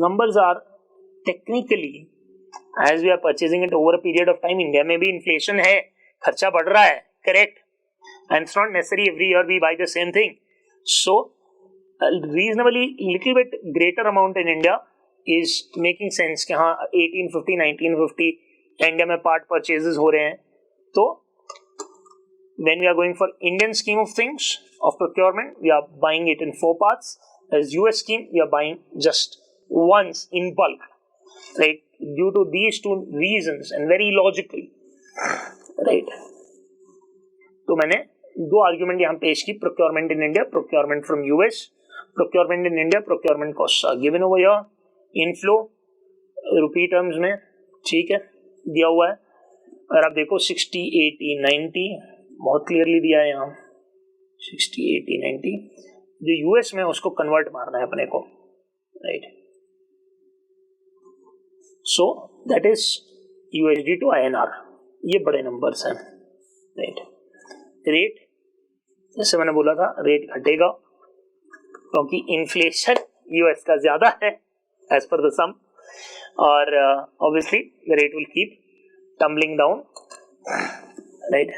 Numbers are technically, as we are purchasing it over a period of time, India में भी inflation है, खर्चा बढ़ रहा है, correct? And it's not necessary every year we buy the same thing. So, a reasonably little bit greater amount in India is making sense कि हाँ 1850, 1950 India में part purchases हो रहे हैं. तो when we are going for Indian scheme of things of procurement, we are buying it in 4 parts. As US scheme, we are buying just once in bulk, right? Due to these two reasons and very logically, right? तो मैंने दो argument यहाँ पेश की, procurement in India, procurement from US, procurement in India, procurement cost are given over here, inflow rupee terms में, ठीक है, दिया हुआ है. अगर आप देखो 60, 80, 90 बहुत क्लियरली दिया है यहाँ, 60, 80, 90. जो यूएस में उसको कन्वर्ट मारना है अपने को, right? So that is USD to INR. ये बड़े नंबर्स हैं, राइट? रेट जैसे मैंने बोला था, रेट घटेगा क्योंकि इन्फ्लेशन यूएस का ज्यादा है एज पर द सम, और obviously the rate will keep tumbling down, right?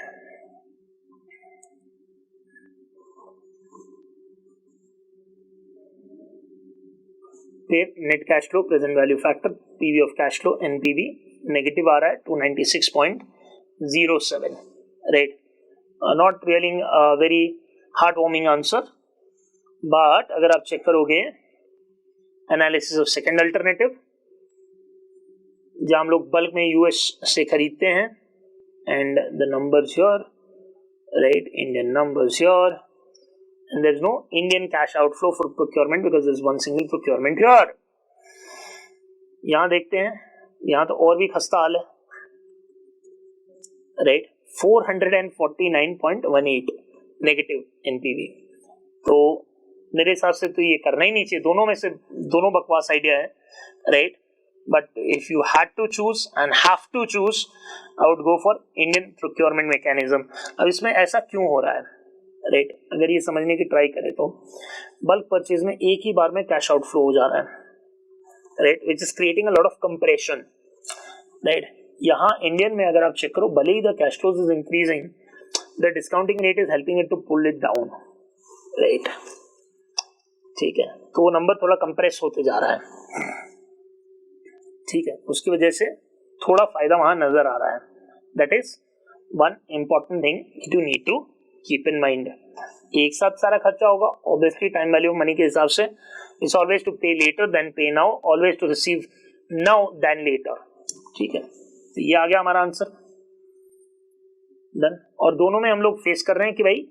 फिर net cash flow, present value factor, PV of cash flow, NPV negative आ रहा है 296.07, right? Not really very heart warming answer, but अगर आप check करोगे analysis of second alternative, जहां हम लोग बल्क में यूएस से खरीदते हैं, and the numbers here, right? Indian numbers here, and there is no Indian cash outflow for procurement because there is one single procurement here. यहां देखते हैं, यहां तो और भी खस्ता हाल है, राइट? 449.18 negative NPV. तो मेरे हिसाब से तो ये करना ही नहीं चाहिए. दोनों में से दोनों बकवास आइडिया है, right? But if you had to choose and have to choose, I would go for Indian procurement mechanism. अब इसमें ऐसा क्यों हो रहा है, राइट? अगर ये समझने की ट्राई करें तो बल्क परचेज में एक ही बार में कैश आउटफ्लो हो जा रहा है, right? Which is creating a lot of compression, right? यहाँ इंडियन में अगर आप चेक करो, भले ही the cash flows is increasing, the discounting rate is helping it to pull it down, right? ठीक है, तो वो नंबर थोड़ा कंप्रेस होते जा रहा है, ठीक है? उसकी वजह से थोड़ा फायदा वहां नजर आ रहा है. That is one important thing you need to keep in mind. एक साथ सारा खर्चा होगा, obviously time value of money के हिसाब से it's always to pay later than pay now, always to receive now than later, ठीक है? तो ये आ गया हमारा आंसर, डन. और दोनों में हम लोग फेस कर रहे हैं कि भाई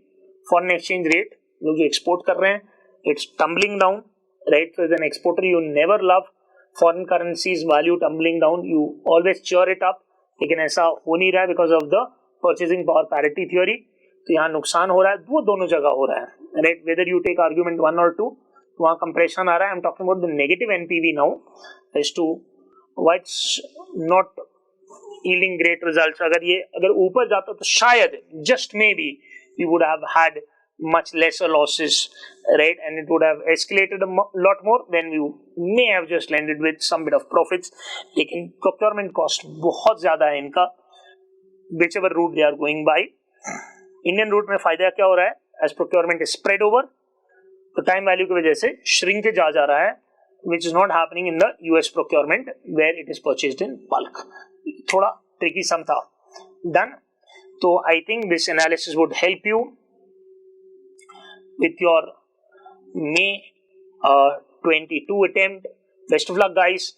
फॉरेन एक्सचेंज रेट लोग जो एक्सपोर्ट कर रहे हैं, it's tumbling down, right? So as an exporter you never love foreign currencies value tumbling down, you always cheer it up. लेकिन ऐसा हो नहीं रहा है because of the purchasing power parity theory. तो यहाँ नुकसान हो रहा है, वो दोनों जगह हो रहा है, right? Whether you take argument 1 और 2, तो वहाँ कंप्रेशन आ रहा है. I am talking about the negative NPV now as to why it's not yielding great results. अगर ऊपर जाता तो शायद just maybe we would have had much lesser losses, right? And it would have escalated a lot more, then we may have just landed with some bit of profits. लेकिन procurement cost बहुत ज्यादा है इनका, whichever route they are going by. Indian route में फायदा क्या हो रहा है? As procurement is spread over, तो टाइम वैल्यू की वजह से श्रिंकेज आ जा रहा है, which is not happening in the US procurement where it is purchased in bulk. थोड़ा tricky sum था. Done. So I think this analysis would help you with your May 22 attempt. Best of luck, guys.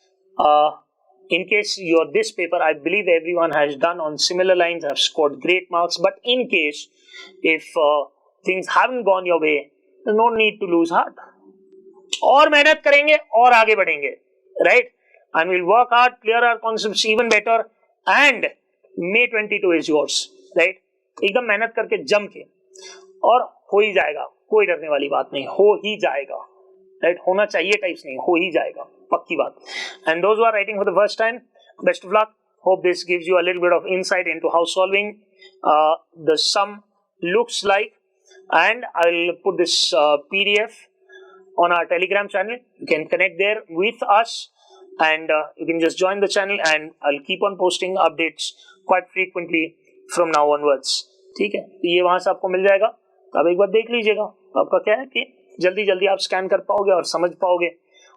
In case your this paper, I believe everyone has done on similar lines, have scored great marks. But in case if things haven't gone your way, there's no need to lose heart. और मेहनत करेंगे और आगे बढ़ेंगे, right? And we'll work hard, clear our concepts even better. And May 22 is yours, right? एकदम मेहनत करके जम के और हो ही जाएगा, कोई डरने वाली बात नहीं, हो ही जाएगा, right? होना चाहिए टाइप्स नहीं, हो ही जाएगा, पक्की बात. And those who are writing for the first time, best of luck. Hope this gives you a little bit of insight into how solving the sum looks like. And I'll put this PDF on our Telegram channel. You can connect there with us, and you can just join the channel, and I'll keep on posting updates quite frequently from now onwards. ठीक है, तो ये वहां से आपको मिल जाएगा. तो आप एक बार देख लीजिएगा. आपका क्या है कि जल्दी जल्दी आप स्कैन कर पाओगे और समझ पाओगे,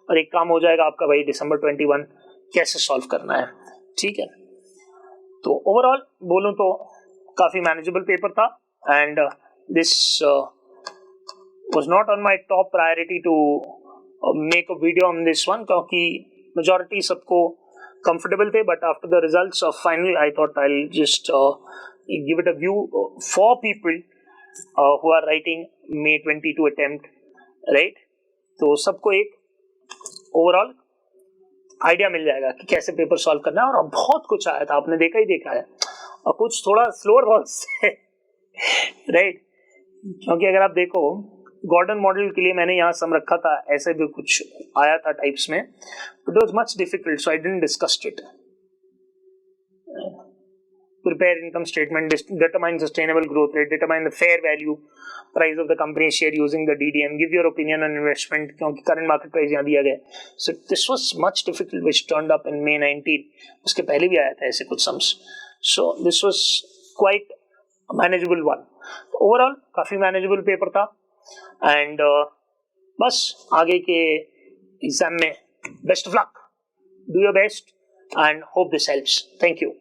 और एक काम हो जाएगा आपका भाई दिसंबर 21 कैसे सॉल्व करना है. ठीक है, तो ओवरऑल बोलूं तो काफी मैनेजेबल पेपर था. And this was not on my top priority to make a video on this one, क्योंकि majority सबको comfortable थे. But after the results of final, I thought I'll just give it a view for people who are writing May 22 attempt, right? तो सबको एक overall idea मिल जाएगा कि कैसे paper solve करना है. और बहुत कुछ आया था, आपने देखा ही देखा है, और कुछ थोड़ा स्लोअर बहुत है, राइट? क्योंकि अगर आप देखो गॉर्डन मॉडल के लिए मैंने यहाँ सम रखा था, ऐसे भी कुछ आया था टाइप्स में, but it was much difficult, so I didn't discuss it. Prepare income statement, determine sustainable growth rate, determine the fair value price of the company share using the DDM, give your opinion on investment, क्योंकि current market price यहाँ दिया गया. So this was much difficult, which turned up in May 19. उसके पहले भी आया था ऐसे कुछ sums. So this was quite a manageable one. Overall काफी manageable paper था. And बस आगे के एग्जाम में best of luck. Do your best and hope this helps. Thank you.